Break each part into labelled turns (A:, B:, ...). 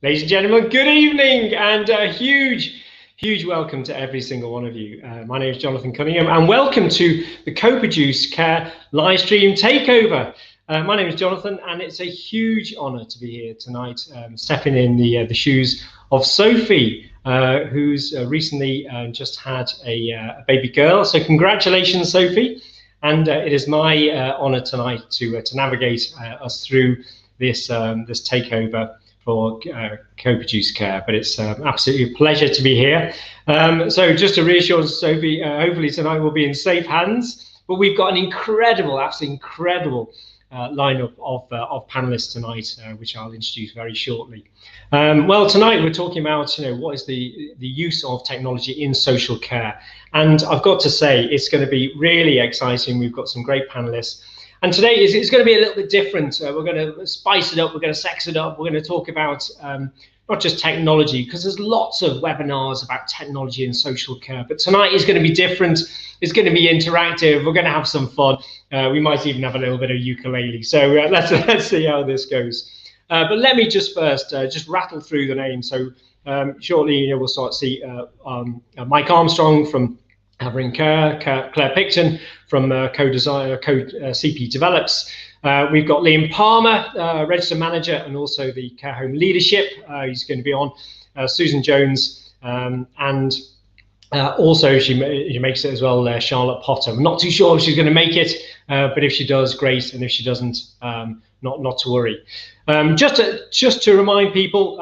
A: Ladies and gentlemen, good evening and a huge welcome to every single one of you. My name is Jonathan Cunningham and welcome to the Coproduce Care live stream takeover. My name is Jonathan and it's a huge honour to be here tonight, stepping in the shoes of Sophie, who's recently just had a baby girl. So congratulations, Sophie. And it is my honour tonight to navigate us through this takeover for Coproduce Care, but it's absolutely a pleasure to be here. So just to reassure Sophie, hopefully tonight we'll be in safe hands, but we've got an incredible, absolutely incredible lineup of panelists tonight, which I'll introduce very shortly. Well, tonight we're talking about, what is the use of technology in social care, and I've got to say it's going to be really exciting. We've got some great panelists. And today it's going to be a little bit different. We're going to spice it up. We're going to sex it up. We're going to talk about not just technology, because there's lots of webinars about technology and social care. But tonight is going to be different. It's going to be interactive. We're going to have some fun. We might even have a little bit of ukulele. So let's see how this goes. But let me just first just rattle through the names. So shortly, we'll start to see Mike Armstrong from Havering Care, Claire Picton from CP Develops. We've got Liam Palmer, Register Manager, and also the Care Home Leadership. He's going to be on. Susan Jones, and also she makes it as well, Charlotte Potter. I'm not too sure if she's going to make it, but if she does, great, and if she doesn't, not to worry. Just to remind people,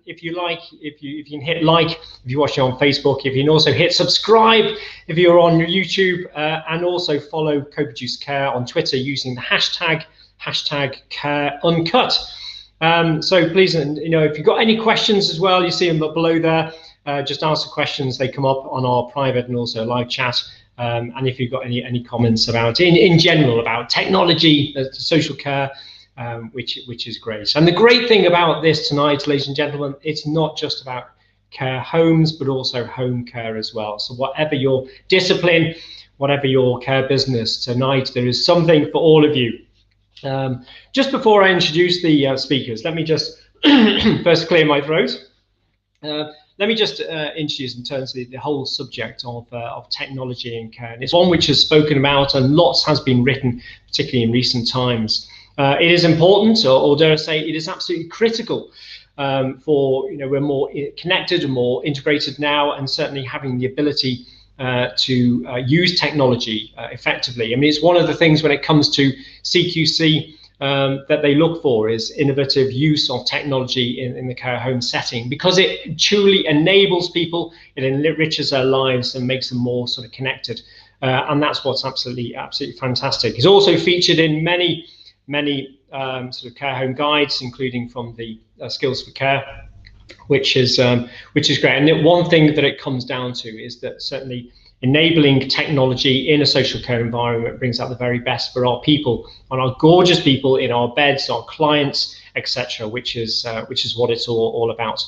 A: if you can hit like if you're watching on Facebook, if you can also hit subscribe if you're on YouTube, and also follow Coproduce Care on Twitter using the hashtag #CareUncut. So please, if you've got any questions as well, you see them below there. Just ask the questions. They come up on our private and also live chat. And if you've got any comments about in general about technology, social care, which is great. And the great thing about this tonight, ladies and gentlemen, it's not just about care homes, but also home care as well. So whatever your discipline, whatever your care business, tonight there is something for all of you. Just before I introduce the speakers, let me just first clear my throat. Let me just introduce in terms of the whole subject of technology and care. And it's one which is spoken about and lots has been written, particularly in recent times. It is important, or dare I say, it is absolutely critical for, we're more connected and more integrated now, and certainly having the ability to use technology effectively. I mean, it's one of the things when it comes to CQC that they look for is innovative use of technology in the care home setting, because it truly enables people, it enriches their lives and makes them more sort of connected. And that's what's absolutely fantastic. It's also featured in many sort of care home guides, including from the Skills for Care, which is great. And one thing that it comes down to is that certainly enabling technology in a social care environment brings out the very best for our people, and our gorgeous people in our beds, our clients, etc., which is what it's all about.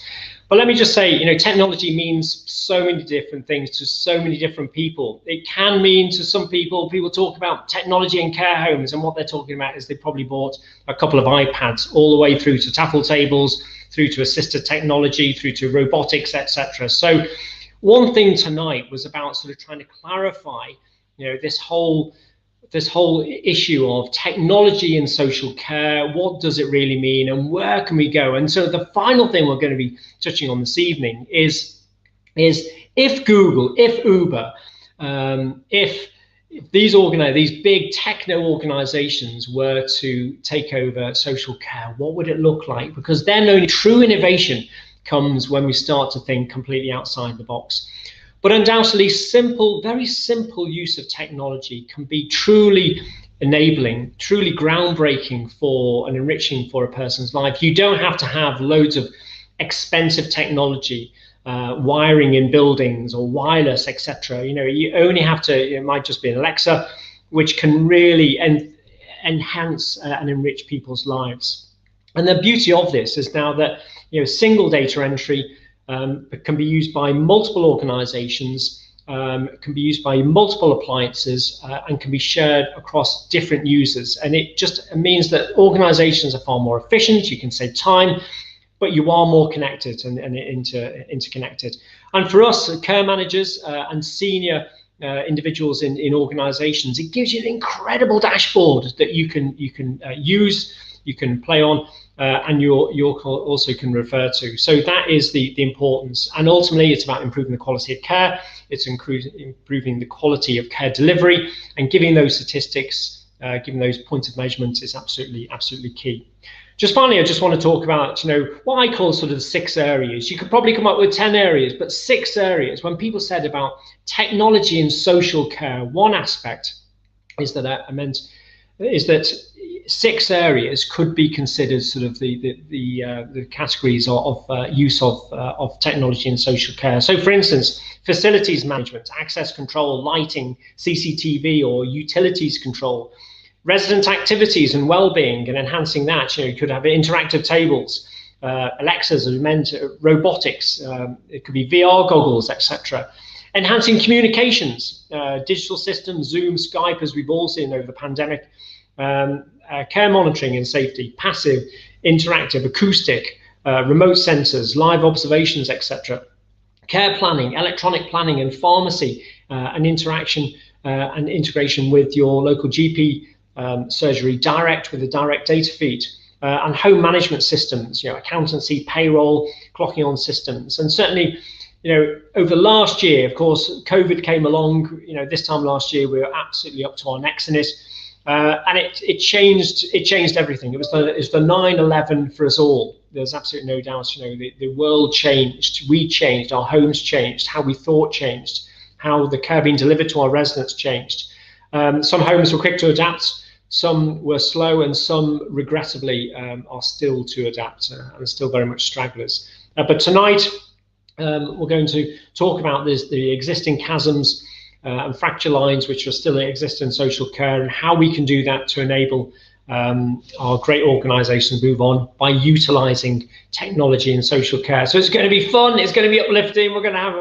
A: But let me just say, technology means so many different things to so many different people. It can mean to some people talk about technology in care homes, and what they're talking about is they probably bought a couple of iPads, all the way through to taffel tables, through to assisted technology, through to robotics, etc. So one thing tonight was about sort of trying to clarify, this whole issue of technology in social care. What does it really mean, and where can we go? And so the final thing we're going to be touching on this evening is if Google, if Uber, if these big techno organizations were to take over social care, what would it look like? Because then only true innovation comes when we start to think completely outside the box. But undoubtedly, very simple use of technology can be truly enabling, truly groundbreaking for and enriching for a person's life. You don't have to have loads of expensive technology, wiring in buildings or wireless, etc. You only have to, it might just be an Alexa, which can really enhance and enrich people's lives. And the beauty of this is now that single data entry can be used by multiple organizations, can be used by multiple appliances, and can be shared across different users. And it just means that organizations are far more efficient. You can save time, but you are more connected and interconnected. And for us, care managers and senior individuals in organizations, it gives you an incredible dashboard that you can use, you can play on, and you also can refer to. So that is the importance. And ultimately, it's about improving the quality of care. It's improving the quality of care delivery, and giving those statistics, giving those points of measurement is absolutely key. Just finally, I just want to talk about, what I call sort of the 6 areas. You could probably come up with 10 areas, but 6 areas. When people said about technology and social care, one aspect is that is that 6 areas could be considered sort of the categories of use of technology and social care. So, for instance, facilities management, access control, lighting, CCTV or utilities control. Resident activities and well-being and enhancing that. You could have interactive tables, Alexas, as we mentioned, robotics. It could be VR goggles, etc. Enhancing communications, digital systems, Zoom, Skype, as we've all seen over the pandemic. Care monitoring and safety, passive, interactive, acoustic, remote sensors, live observations, etc. Care planning, electronic planning, and pharmacy, and interaction and integration with your local GP. Surgery direct with a direct data feed, and home management systems, accountancy, payroll, clocking on systems. And certainly, over the last year, of course, COVID came along. This time last year, we were absolutely up to our necks in it, and it changed everything. It was the 9/11 for us all. There's absolutely no doubt. The world changed, we changed, our homes changed, how we thought changed, how the care being delivered to our residents changed. Some homes were quick to adapt. Some were slow, and some, regrettably, are still to adapt and still very much stragglers. But tonight, we're going to talk about the existing chasms and fracture lines which are still exist in social care, and how we can do that to enable our great organisations move on by utilising technology in social care. So it's going to be fun. It's going to be uplifting. We're going to have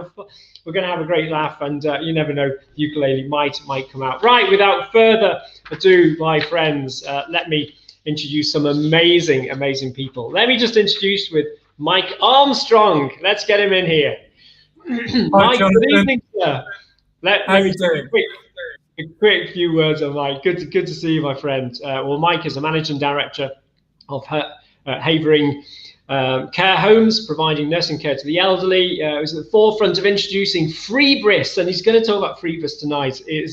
A: a great laugh, and you never know, the ukulele might come out. Right, without further ado, my friends, let me introduce some amazing people. Let me just introduce with Mike Armstrong. Let's get him in here. Mike, good evening, sir. Let me do a quick few words on Mike. Good to see you, my friend. Well, Mike is a managing director of Havering Care Homes, providing nursing care to the elderly. He was at the forefront of introducing Freebris, and he's going to talk about Freebris tonight. I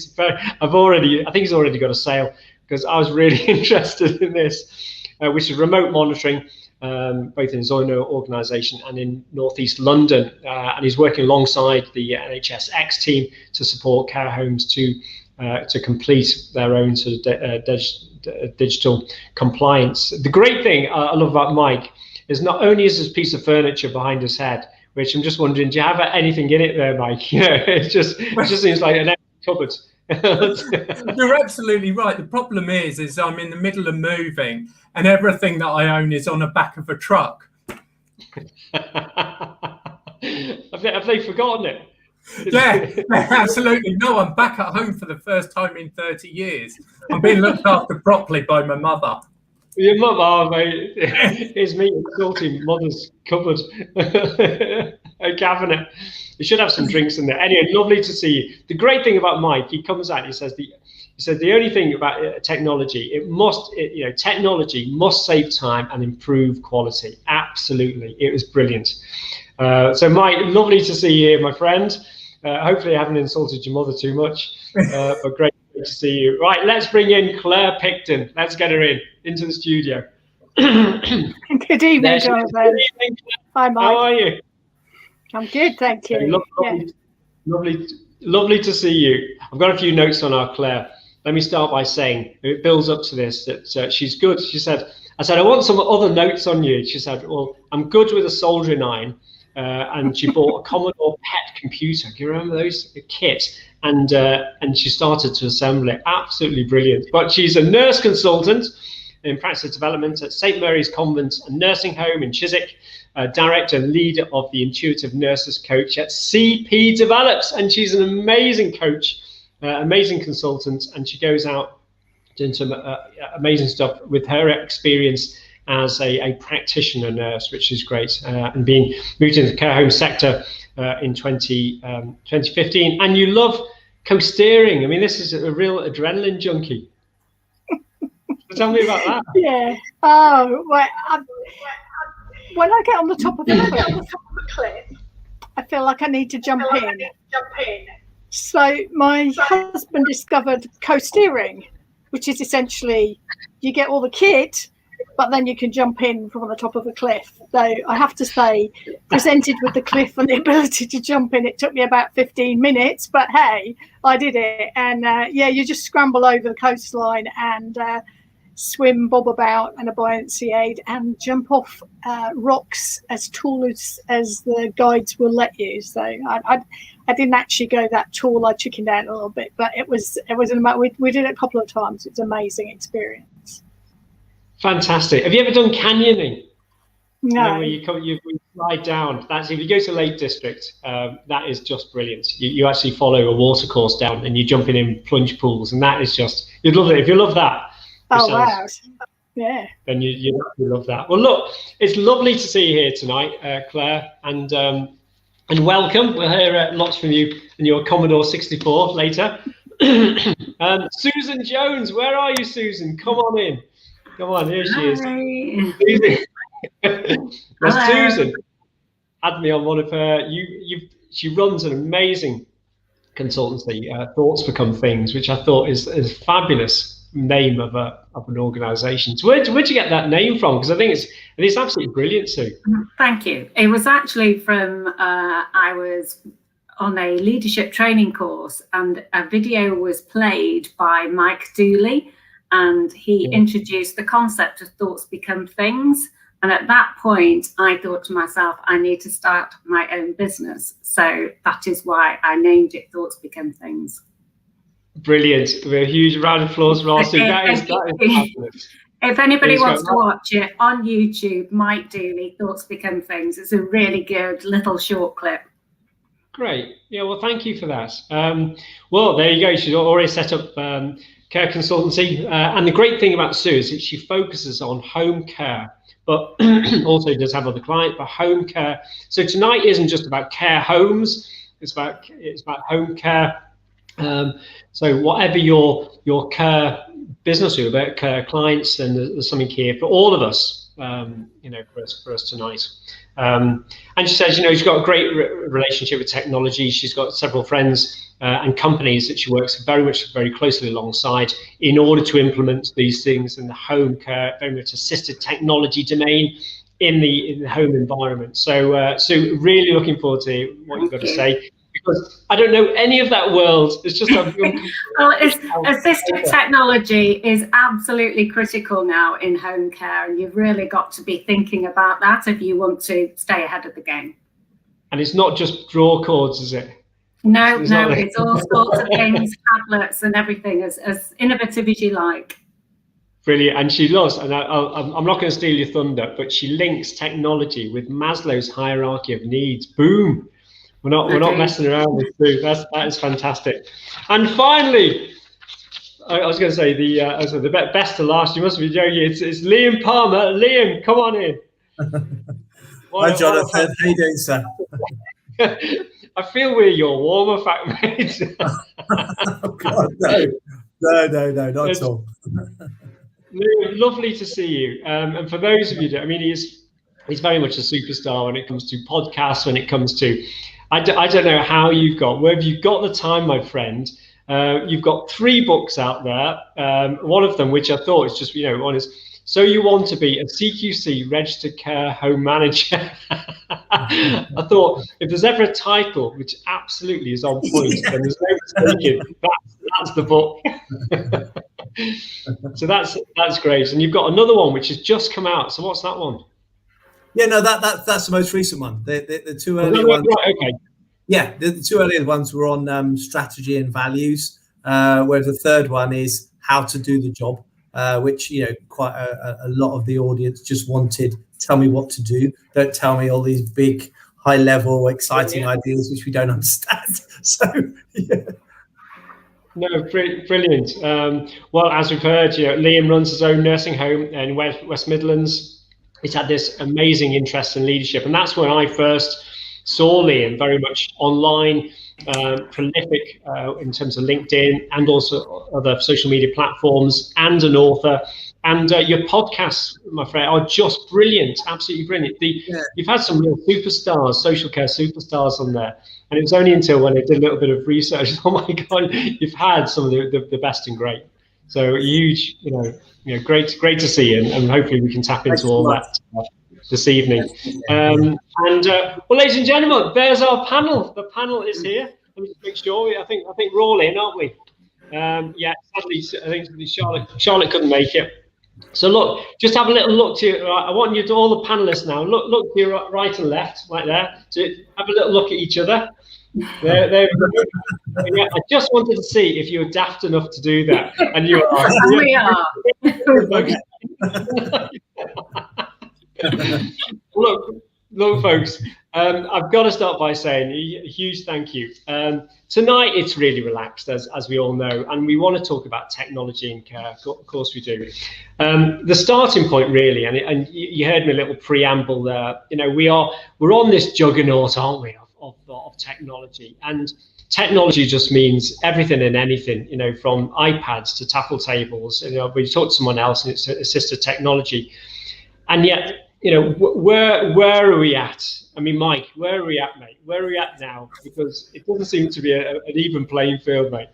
A: think he's already got a sale, because I was really interested in this, which is remote monitoring, both in his own organisation and in northeast London. And he's working alongside the NHS X team to support care homes to complete their own sort of digital compliance. The great thing I love about Mike is not only is this piece of furniture behind his head, which I'm just wondering, do you have anything in it there, Mike? It just seems like an empty cupboard.
B: You're absolutely right. The problem is I'm in the middle of moving, and everything that I own is on the back of a truck.
A: Have they forgotten it?
B: Yeah, absolutely. No, I'm back at home for the first time in 30 years. I'm being looked after properly by my mother.
A: Your mother, mate. Here's me sorting mother's cupboard, a cabinet. You should have some drinks in there. Anyway, lovely to see you. The great thing about Mike, he comes out, he said the only thing about technology, technology must save time and improve quality. Absolutely, it was brilliant. So Mike, lovely to see you here, my friend. Hopefully I haven't insulted your mother too much, but great to see you. Right, let's bring in Claire Picton. Let's get her into the studio.
C: Good evening, Jonathan. Hi, Mike.
A: How are you?
C: I'm good, thank you.
A: Lovely to see you. I've got a few notes on our Claire. Let me start by saying, it builds up to this, that she's good. I said, I want some other notes on you. She said, well, I'm good with a soldering iron. And she bought a Commodore PET computer. Do you remember those? A kit. And she started to assemble it. Absolutely brilliant. But she's a nurse consultant in practice development at St. Mary's Convent and Nursing Home in Chiswick, director and leader of the Intuitive Nurses Coach at CP Develops. And she's an amazing coach, amazing consultant, and she goes out doing some amazing stuff with her experience, as a practitioner nurse, which is great, and being moved into the care home sector in 2015. And you love co-steering. I mean, this is a real adrenaline junkie. Tell me about that.
C: Yeah. Oh, well, when I get on the top of the cliff, I feel like I need to jump in. So my husband discovered co-steering, which is essentially you get all the kit, but then you can jump in from the top of a cliff. So I have to say, presented with the cliff and the ability to jump in, it took me about 15 minutes, but hey, I did it. And yeah, you just scramble over the coastline and swim, bob about, and a buoyancy aid, and jump off rocks as tall as the guides will let you. So I didn't actually go that tall. I chickened out a little bit, but it was we did it a couple of times. It's an amazing experience.
A: Fantastic. Have you ever done canyoning?
C: No.
A: Where you slide down. That's if you go to Lake District. That is just brilliant. You actually follow a water course down, and you're jumping in plunge pools, and that is just, you'd love it. If you love that.
C: Oh, wow. Yeah.
A: Then you love that. Well, look, it's lovely to see you here tonight, Claire, and welcome. We'll hear lots from you and your Commodore 64 later. Susan Jones, where are you, Susan? Come on in. Come on, here she is. Susan had me on one of her. She runs an amazing consultancy, Thoughts Become Things, which I thought is fabulous name of an organisation. So where'd you get that name from? Because I think it's absolutely brilliant, Sue.
D: Thank you. It was actually from I was on a leadership training course, and a video was played by Mike Dooley, and he introduced the concept of thoughts become things. And at that point, I thought to myself, I need to start my own business. So that is why I named it Thoughts Become Things.
A: Brilliant. A huge round of applause for us. That is fabulous.
D: If anybody wants to watch it on YouTube, Mike Dooley, Thoughts Become Things. It's a really good little short clip.
A: Great. Yeah, well, thank you for that. Well, there you go. She's already set up care consultancy. And the great thing about Sue is that she focuses on home care, but also does have other clients, but home care. So tonight isn't just about care homes. It's about home care. So whatever your care business or about care clients, and there's something here for all of us, for us tonight. And she says, she's got a great relationship with technology. She's got several friends and companies that she works very closely alongside in order to implement these things in the home care, very much assisted technology domain in the home environment. So really looking forward to what you've got to say, because I don't know any of that world. It's just assistive technology is absolutely critical now in home care, and you've really got to be thinking about that if you want to stay ahead of the game. And it's not just draw cords, is it? No, it's all sorts of things, tablets and everything, as innovative as you like. Brilliant. And she loves, and I'm not going to steal your thunder, but she links technology with Maslow's hierarchy of needs. Boom. We're not messing around with food. That is fantastic. And finally, I was going to say the best to last. You must be joking. It's Liam Palmer. Liam, come on in.
E: Hi, Jonathan. How you doing, sir?
A: I feel we're your warmer fact mate.
E: Oh, God, no, not at all.
A: Liam, lovely to see you. And for those of you that, he's very much a superstar when it comes to podcasts, when it comes to, I don't know how where have you got the time, my friend? You've got 3 books out there. One of them, which I thought is just, one is So You Want to Be a CQC Registered Care Home Manager. I thought if there's ever a title which absolutely is on point, then there's no mistaking, that's the book. So that's great. And you've got another one which has just come out. So what's that one?
E: Yeah, no, that's the most recent one. The 2 earlier ones.
A: Right, okay.
E: Yeah, the 2 earlier ones were on strategy and values, whereas the 3rd one is how to do the job, which quite a lot of the audience just wanted. Tell me what to do. Don't tell me all these big, high-level, exciting ideas which we don't understand. So yeah.
A: No, brilliant. Well, as we've heard, Liam runs his own nursing home in West Midlands. it's had this amazing interest in leadership. And that's when I first saw Liam, very much online, prolific in terms of LinkedIn and also other social media platforms, and an author. And your podcasts, my friend, are just brilliant, absolutely brilliant. You've had some real superstars, social care superstars on there. And it was only until when I did a little bit of research, oh my God, you've had some of the best and great. So huge, great to see you, and hopefully we can tap into all that this evening. Well, ladies and gentlemen, there's our panel. The panel is here. Let me just make sure. I think we're all in, aren't we? Yeah, sadly, I think Charlotte couldn't make it. So look, just have a little look to you. I want you to, all the panelists now, look to your right and left, right there. So have a little look at each other. There we go. Yeah, I just wanted to see if you were daft enough to do that, and you are.
D: We are.
A: Look, folks. I've got to start by saying a huge thank you. Tonight it's really relaxed, as we all know, and we want to talk about technology and care. Of course we do. The starting point, really, and you heard me a little preamble there. We're on this juggernaut, aren't we, of technology, and technology just means everything and anything. From iPads to tackle tables. We talk to someone else, and it's assisted technology, and yet. Where are we at? I mean, Mike, where are we at, mate? Where are we at now? Because it doesn't seem to be an even playing field, mate.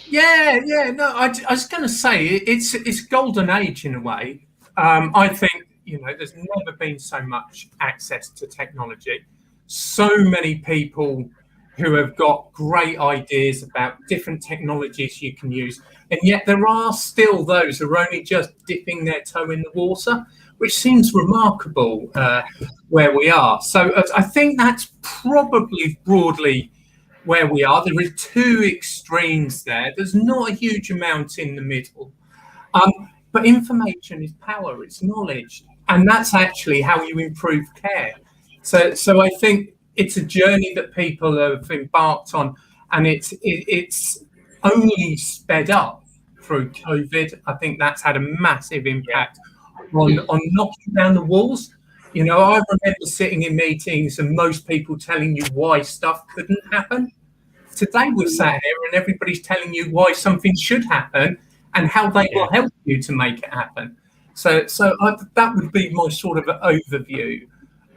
B: Yeah. No, I was going to say it's golden age in a way. I think there's never been so much access to technology. So many people who have got great ideas about different technologies you can use, and yet there are still those who are only just dipping their toe in the water, which seems remarkable where we are. So I think that's probably broadly where we are. There are two extremes there. There's not a huge amount in the middle. But information is power, it's knowledge. And that's actually how you improve care. So I think it's a journey that people have embarked on, and it's only sped up through COVID. I think that's had a massive impact on knocking down the walls. I remember sitting in meetings and most people telling you why stuff couldn't happen. Today we're sat here and everybody's telling you why something should happen and how they will help you to make it happen. So that would be my sort of overview.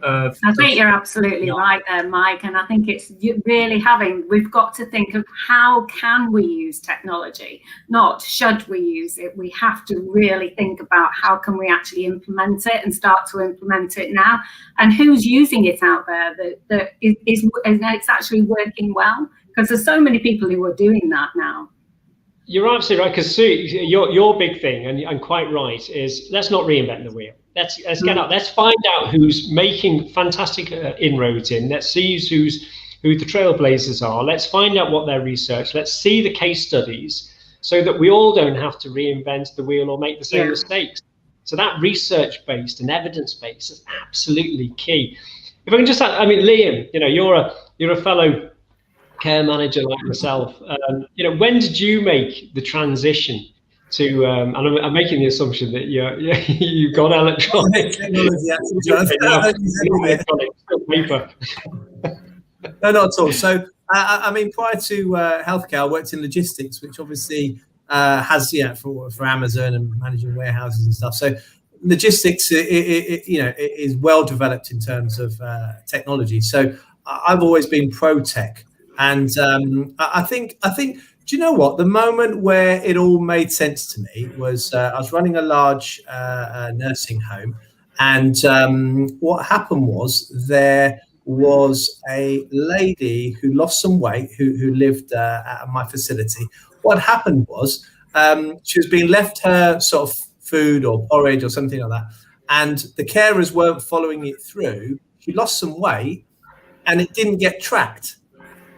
B: I
D: think you're absolutely right there, Mike, and I think it's really we've got to think of how can we use technology, not should we use it. We have to really think about how can we actually implement it and start to implement it now, and who's using it out there that is and it's actually working well, because there's so many people who are doing that now.
A: You're absolutely right, because Sue, your big thing, and quite right, is let's not reinvent the wheel. Let's get out. Let's find out who's making fantastic inroads in. Let's see who the trailblazers are. Let's find out what their research. Let's see the case studies, so that we all don't have to reinvent the wheel or make the same mistakes. So that research-based and evidence-based is absolutely key. If I can just, Liam, you're a fellow care manager like myself. When did you make the transition to, and I'm making the assumption that you've got electronic paper.
E: No, not at all. So, prior to healthcare, I worked in logistics, which obviously has, for Amazon and managing warehouses and stuff. So, logistics, it is well developed in terms of technology. So, I've always been pro tech, and I think. Do you know what? The moment where it all made sense to me was I was running a large nursing home, and what happened was there was a lady who lost some weight who lived at my facility. What happened was she was being left her sort of food or porridge or something like that, and the carers weren't following it through. She lost some weight, and it didn't get tracked.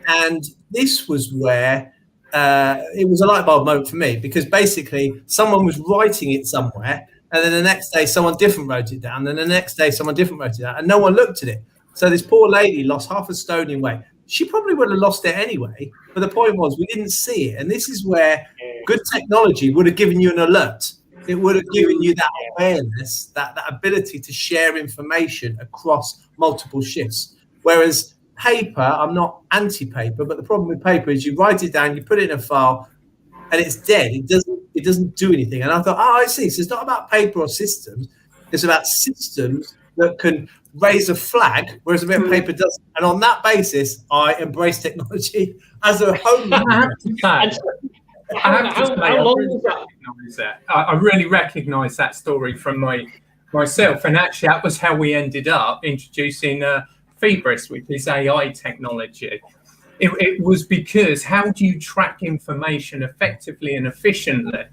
E: And this was where it was a light bulb moment for me, because basically someone was writing it somewhere, and then the next day someone different wrote it down, and the next day someone different wrote it down, and no one looked at it. So this poor lady lost half a stone in weight. She probably would have lost it anyway, but the point was we didn't see it. And this is where good technology would have given you an alert. It would have given you that awareness, that ability to share information across multiple shifts. Whereas paper, I'm not anti-paper, but the problem with paper is you write it down, you put it in a file, and it's dead. It doesn't do anything. And I thought, I see. So it's not about paper or systems. It's about systems that can raise a flag, whereas a bit of paper doesn't. And on that basis, I embrace technology as a home.
B: I really recognise that story from myself, and actually that was how we ended up introducing Febris, which is AI technology. It was because how do you track information effectively and efficiently,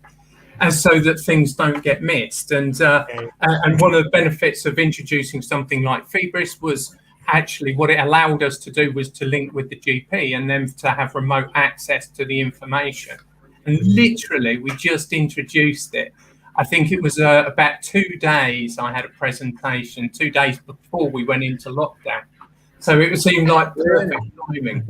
B: and so that things don't get missed? And one of the benefits of introducing something like Febris was actually what it allowed us to do was to link with the GP and then to have remote access to the information. And literally, we just introduced it. I think it was about 2 days. I had a presentation 2 days before we went into lockdown. So it seemed like perfect timing.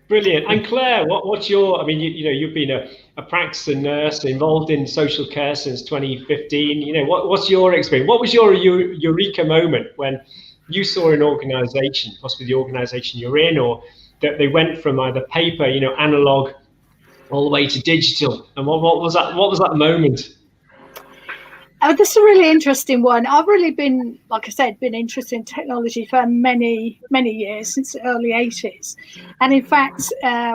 A: Brilliant. And Claire, what's your? I mean, you've been a practicing nurse involved in social care since 2015. What's your experience? What was your Eureka moment when you saw an organisation, possibly the organisation you're in, or that they went from either paper, analog, all the way to digital? And what was that? What was that moment?
C: This is a really interesting one. I've really been, like I said, interested in technology for many, many years, since the early 80s. And in fact,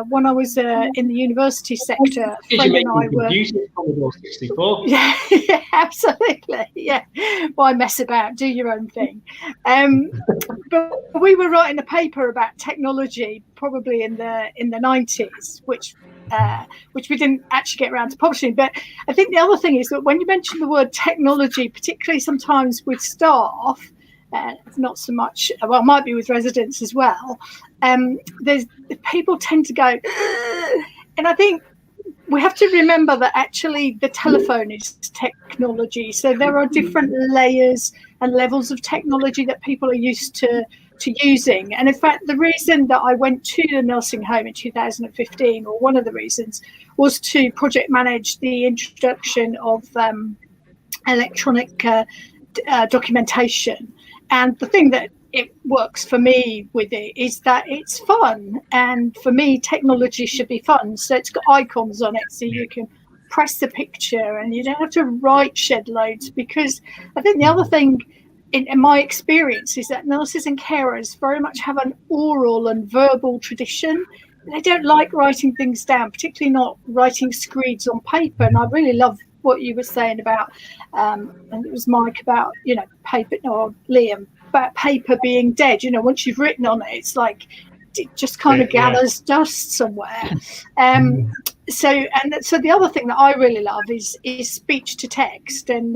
C: when I was in the university sector, a friend and I were...
A: Commodore 64.
C: Yeah, absolutely. Yeah. Why mess about? Do your own thing. But we were writing a paper about technology probably in the 90s, which we didn't actually get around to publishing. But I think the other thing is that when you mention the word technology, particularly sometimes with staff, not so much, well, it might be with residents as well, people tend to go, and I think we have to remember that actually the telephone is technology. So there are different layers and levels of technology that people are used to using. And in fact, the reason that I went to the nursing home in 2015, or one of the reasons, was to project manage the introduction of electronic documentation. And the thing that it works for me with it is that it's fun. And for me, technology should be fun. So it's got icons on it, so you can press the picture and you don't have to write shed loads. Because I think the other thing, in my experience, is that nurses and carers very much have an oral and verbal tradition. They don't like writing things down, particularly not writing screeds on paper. And I really love what you were saying about, and it was Mike, about, paper, or Liam, about paper being dead. Once you've written on it, it's like it just kind of gathers dust somewhere. So the other thing that I really love is speech to text, and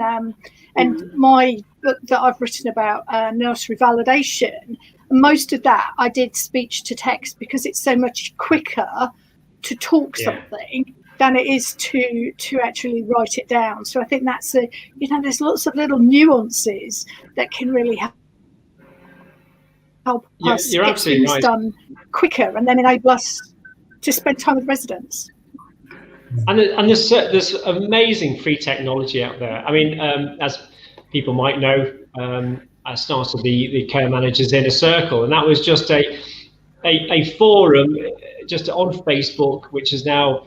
C: my book that I've written about nursery validation, most of that I did speech to text because it's so much quicker to talk something than it is to actually write it down. So I think that's there's lots of little nuances that can really help us get things done quicker, and then enable us to spend time with residents.
A: And there's amazing free technology out there. I mean, as people might know, I started the Care Managers Inner Circle, and that was just a forum just on Facebook, which is now,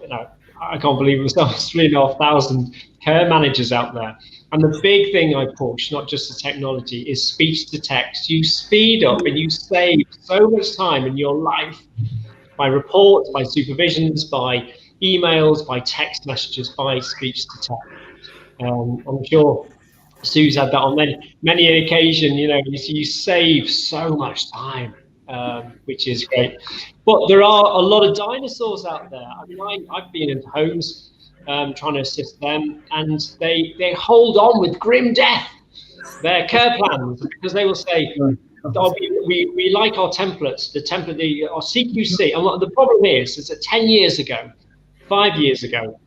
A: I can't believe it was 3,500 care managers out there. And the big thing I push, not just the technology, is speech to text. You speed up and you save so much time in your life by reports, by supervisions, by emails, by text messages, by speech to text. I'm sure Sue's had that on many an occasion. You save so much time, which is great. But there are a lot of dinosaurs out there. I mean, I've been in homes trying to assist them, and they hold on with grim death their care plans, because they will say, we like our templates, our CQC. And what the problem is that 10 years ago, 5 years ago,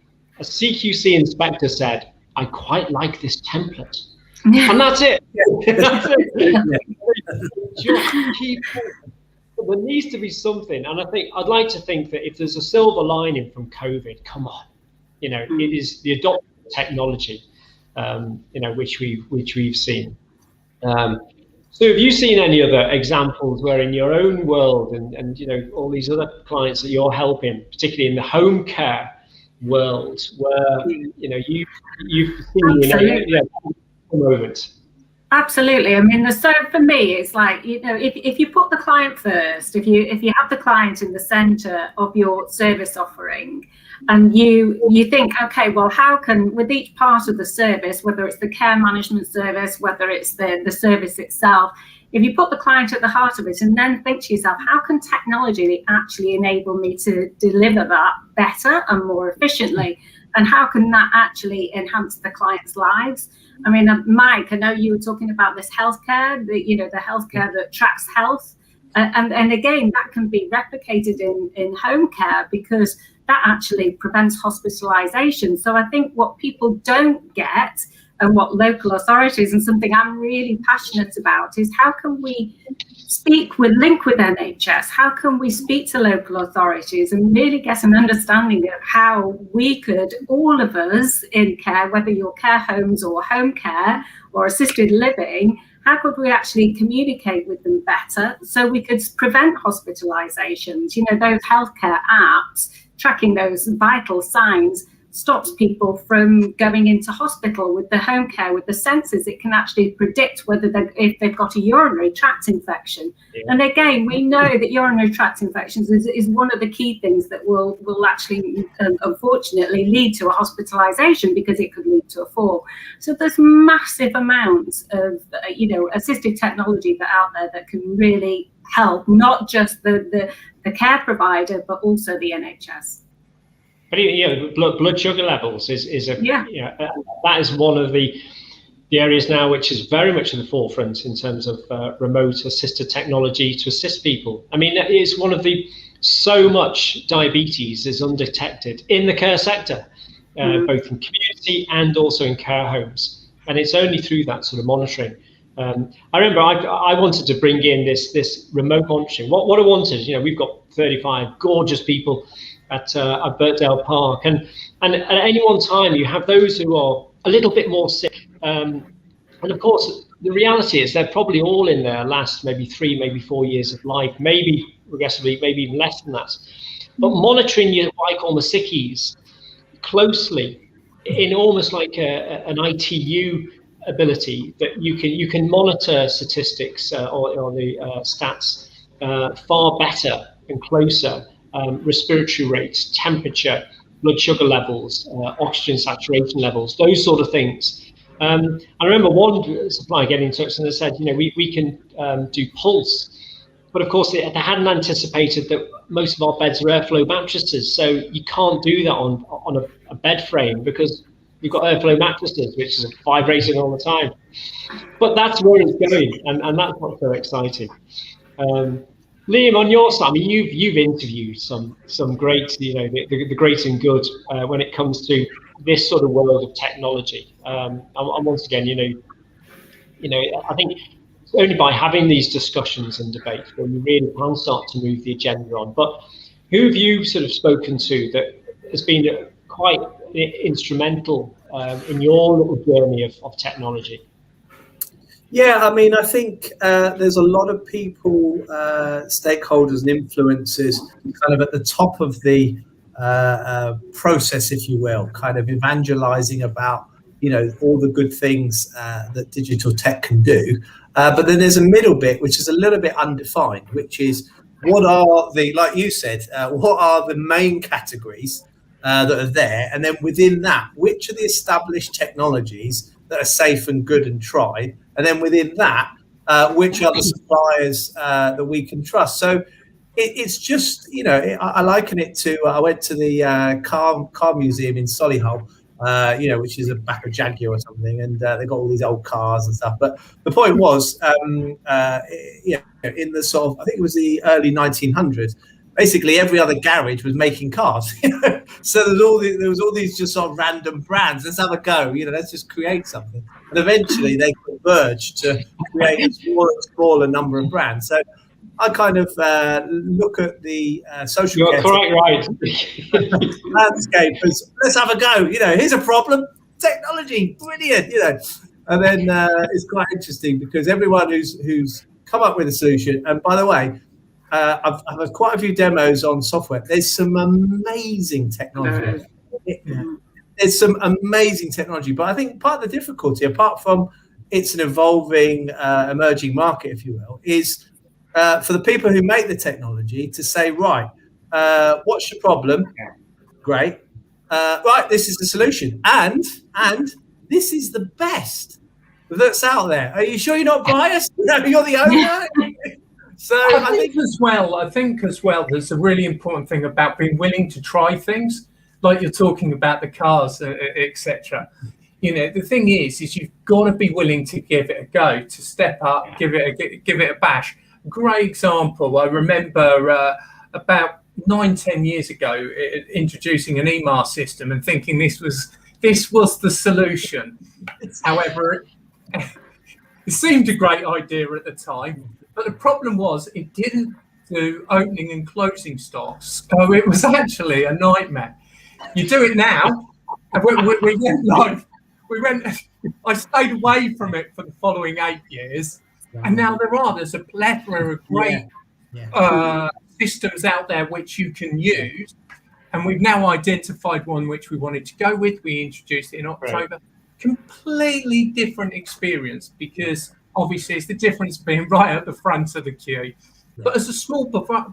A: a CQC inspector said, I quite like this template. And that's it. That's it. Just keep moving. There needs to be something. And I'd like to think that if there's a silver lining from COVID, come on. It is the adoption of technology, which we've seen. So have you seen any other examples where in your own world and all these other clients that you're helping, particularly in the home care world, where you've seen a moment?
D: Absolutely. I mean, so for me, it's like, if you put the client first, if you have the client in the center of your service offering, and you think, okay, well, how can, with each part of the service, whether it's the care management service, whether it's the service itself, if you put the client at the heart of it and then think to yourself, how can technology actually enable me to deliver that better and more efficiently? And how can that actually enhance the client's lives? I mean, Mike, I know you were talking about this healthcare, the healthcare that tracks health. And again, that can be replicated in home care because that actually prevents hospitalization. So I think what people don't get, and what local authorities, and something I'm really passionate about, is how can we link with NHS? How can we speak to local authorities and really get an understanding of how we could, all of us in care, whether you're care homes or home care or assisted living, how could we actually communicate with them better so we could prevent hospitalizations? Those healthcare apps tracking those vital signs stops people from going into hospital. With the home care, with the sensors, it can actually predict if they've got a urinary tract infection. Yeah. And again, we know that urinary tract infections is one of the key things that will actually, unfortunately, lead to a hospitalization because it could lead to a fall. So there's massive amounts of, assistive technology that out there that can really help, not just the care provider, but also the NHS.
A: But blood sugar levels is that is one of the areas now which is very much at the forefront in terms of remote assisted technology to assist people. I mean, it's one of so much diabetes is undetected in the care sector, both in community and also in care homes, and it's only through that sort of monitoring. I remember I wanted to bring in this remote monitoring. What I wanted, we've got 35 gorgeous people at Birkdale Park, and at any one time you have those who are a little bit more sick, and of course the reality is they're probably all in their last maybe 3, maybe 4 years of life, maybe progressively, maybe even less than that. But monitoring your what I call the sickies closely in almost like an ITU ability, that you can monitor statistics or the stats far better and closer. Respiratory rates, temperature, blood sugar levels, oxygen saturation levels, those sort of things. I remember one supplier getting in touch and they said, we can do pulse, but of course they hadn't anticipated that most of our beds are airflow mattresses, so you can't do that on a bed frame because you've got airflow mattresses, which is vibrating all the time. But that's where it's going, and that's what's so exciting. Liam, on your side, I mean, you've interviewed some great, the great and good when it comes to this sort of world of technology. And once again, I think it's only by having these discussions and debates where you really can start to move the agenda on. But who have you sort of spoken to that has been quite instrumental in your little journey of technology?
E: Yeah, I mean, I think there's a lot of people, stakeholders and influencers kind of at the top of the process, if you will, kind of evangelizing about, all the good things that digital tech can do. But then there's a middle bit, which is a little bit undefined, which is what are like you said, what are the main categories that are there? And then within that, which are the established technologies that are safe and good and tried? And then within that, which are the suppliers that we can trust? So it's just, I liken it to, I went to the car museum in Solihull, which is a back of Jaguar or something, and they got all these old cars and stuff. But the point was, in the sort of, I think it was the early 1900s, basically every other garage was making cars. So there was all these just sort of random brands. Let's have a go. Let's just create something. And eventually they converged to create a smaller number of brands. So I kind of look at the social
A: You're quite right.
E: landscape as, let's have a go. Here's a problem. technology, brilliant, And then it's quite interesting because everyone who's come up with a solution, and by the way, I've had quite a few demos on software. There's some amazing technology. There's some amazing technology, but I think part of the difficulty, apart from it's an evolving, emerging market, if you will, is for the people who make the technology to say, right, what's your problem? Great. Right, this is the solution. And this is the best that's out there. Are you sure you're not biased? You're the owner? So
B: I think as well, there's a really important thing about being willing to try things, like you're talking about the cars, etc. The thing is you've got to be willing to give it a go, to step up, give it a bash. Great example. I remember about 9-10 years ago introducing an email system and thinking this was the solution. However, it seemed a great idea at the time, but the problem was it didn't do opening and closing stocks, so it was actually a nightmare. You do it now, and we went. I stayed away from it for the following 8 years, and now there's a plethora of great systems out there which you can use, and we've now identified one which we wanted to go with. We introduced it in October. Right. Completely different experience, because obviously it's the difference being right at the front of the queue. But as a small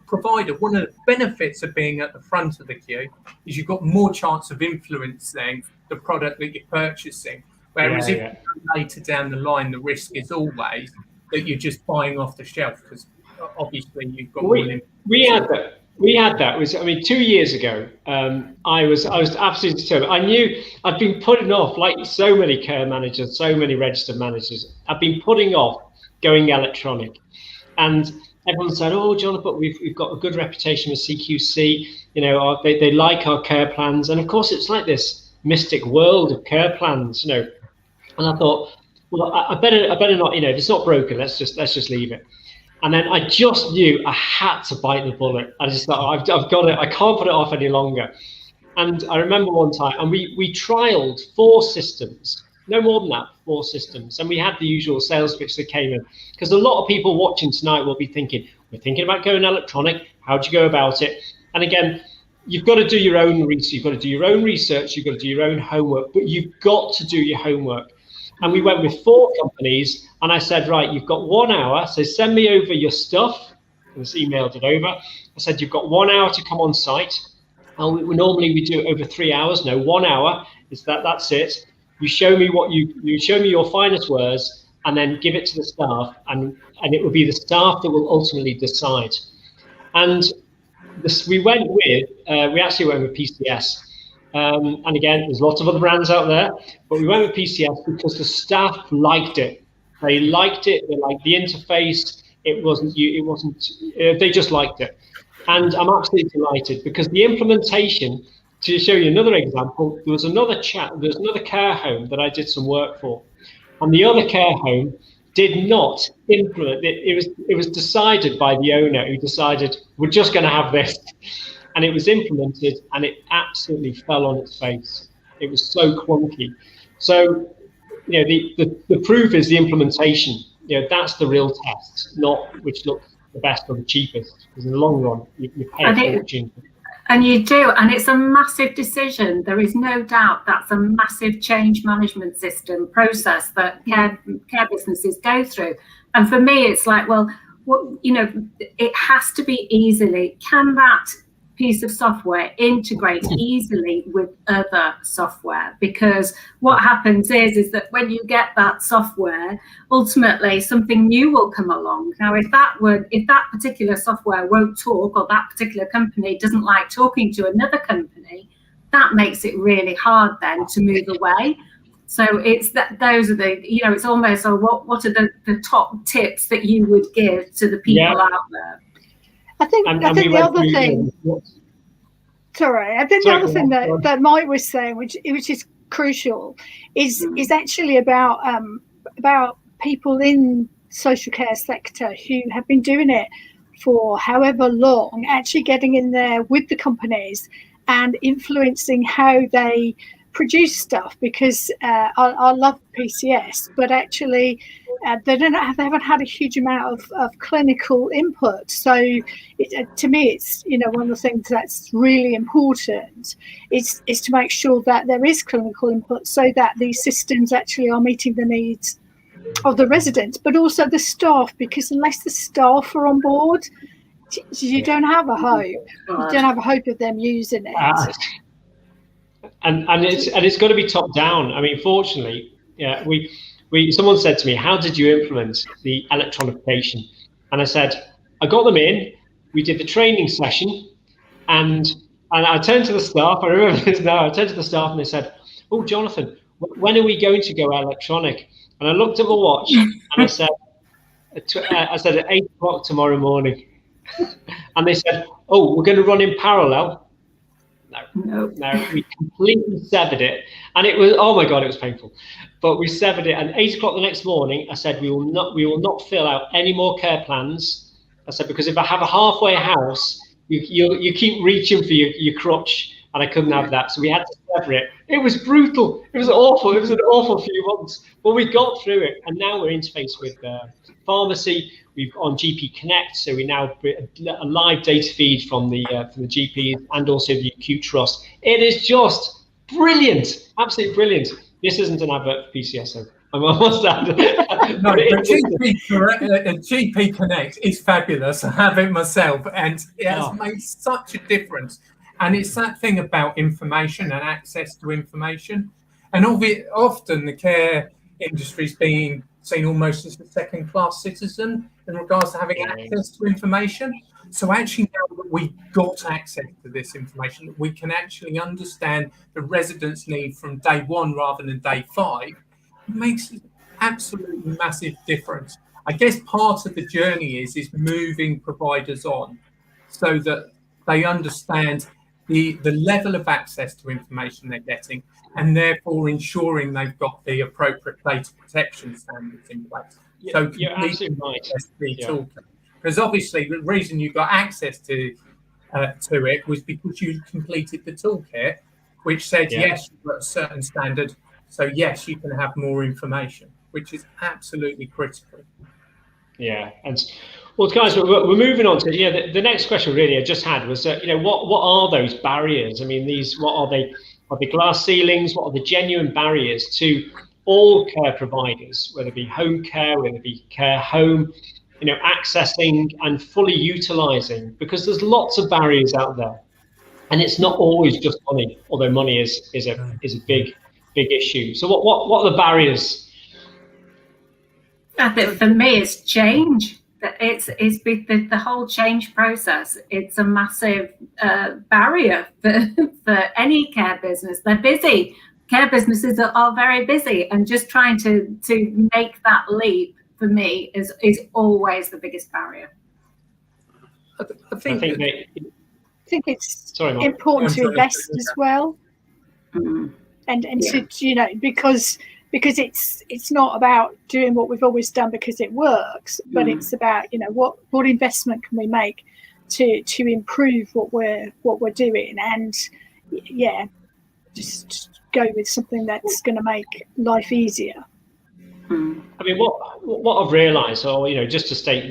B: provider, one of the benefits of being at the front of the queue is you've got more chance of influencing the product that you're purchasing. Whereas if later down the line, the risk is always that you're just buying off the shelf, because obviously you've got
A: we had that. It was 2 years ago. I was absolutely determined. I knew I'd been putting off, like so many care managers, so many registered managers. I've been putting off going electronic, and everyone said, "Oh, Jonathan, but we've got a good reputation with CQC. They like our care plans." And of course, it's like this mystic world of care plans, And I thought, well, I better not. If it's not broken, let's just leave it. And then I just knew I had to bite the bullet. I just thought, I've got it. I can't put it off any longer. And I remember one time, and we trialed 4 systems, no more than that, 4 systems. And we had the usual sales pitch that came in, because a lot of people watching tonight will be thinking, we're thinking about going electronic. How do you go about it? And again, you've got to do your own research. You've got to do your own research. You've got to do your own homework, but you've got to do your homework. And we went with 4 companies, and I said, right, you've got 1 hour, so send me over your stuff. I just emailed it over. I said, you've got 1 hour to come on site. And normally we do it over 3 hours. No, 1 hour is that's it. You show me you show me your finest wares, and then give it to the staff, and it will be the staff that will ultimately decide. And we actually went with PCS. And again, there's lots of other brands out there, but we went with PCS because the staff liked it. They liked it. They liked the interface. They just liked it. And I'm absolutely delighted, because the implementation, to show you another example, there's another care home that I did some work for, and the other care home did not implement it. It was decided by the owner, who decided, we're just going to have this. And it was implemented, and it absolutely fell on its face. It was so clunky. So, the proof is the implementation. That's the real test, not which looks the best or the cheapest. Because in the long run, you pay a fortune.
D: And you do, and it's a massive decision. There is no doubt that's a massive change management system process that care businesses go through. And for me, it's like, well, it has to be easily. Can that piece of software integrate easily with other software? Because what happens is that when you get that software, ultimately something new will come along. Now, if that particular software won't talk, or that particular company doesn't like talking to another company, that makes it really hard then to move away. So it's that those are the, it's almost, what are the top tips that you would give to the people out there?
C: I think the other thing. Sorry, I think the other thing that Mike was saying, which is crucial, is actually about people in social care sector who have been doing it for however long, actually getting in there with the companies and influencing how they produce stuff because I love PCS, but actually they haven't had a huge amount of clinical input. So to me, it's one of the things that's really important is to make sure that there is clinical input so that these systems actually are meeting the needs of the residents, but also the staff, because unless the staff are on board, you don't have a hope. You don't have a hope of them using it.
A: And it's got to be top down. I mean, fortunately, someone said to me, "How did you implement the electronification?" And I said, "I got them in. We did the training session, and I turned to the staff. I remember this now. I turned to the staff and they said, 'Oh, Jonathan, when are we going to go electronic?' And I looked at my watch and I said, at 8 o'clock tomorrow morning." And they said, "Oh, we're going to run in parallel." No, we completely severed it, and it was, oh my god, it was painful. But we severed it, and 8 o'clock the next morning, I said, we will not fill out any more care plans. I said, because if I have a halfway house, you keep reaching for your crutch, and I couldn't have that, so we had to sever it. It was brutal. It was awful. It was an awful few months, but we got through it, and now we're interfaced with pharmacy. We've on GP Connect, so we now a live data feed from the GPs and also the acute trust. It is just brilliant, absolutely brilliant. This isn't an advert for PCS, so I must add.
B: No, but GP Connect is fabulous. I have it myself, and it has made such a difference. And it's that thing about information and access to information, and often the care industry is being seen almost as a second-class citizen in regards to having access to information. So actually now that we've got access to this information, that we can actually understand the residents' need from day one rather than day 5, it makes an absolutely massive difference. I guess part of the journey is moving providers on so that they understand the level of access to information they're getting, and therefore ensuring they've got the appropriate data protection standards in place. So
A: you're absolutely right.
B: Because obviously the reason you got access to it was because you completed the toolkit, which said yes, you've got a certain standard, so yes, you can have more information, which is absolutely critical. Yeah,
A: and well, guys, we're moving on to the next question really I just had was what are those barriers? I mean, what are they? Are they glass ceilings? What are the genuine barriers to all care providers, whether it be home care, whether it be care home, accessing and fully utilizing? Because there's lots of barriers out there, and it's not always just money, although money is a big issue. So what are the barriers?
D: I think for me, it's change. It's the whole change process. It's a massive barrier for any care business. They're busy. Care businesses are very busy, and just trying to make that leap for me is always the biggest barrier.
C: I think it's important to invest as well, and to because it's not about doing what we've always done because it works, but it's about what investment can we make to improve what we're doing, and just go with something that's going to make life easier.
A: I mean, what I've realised, or just to state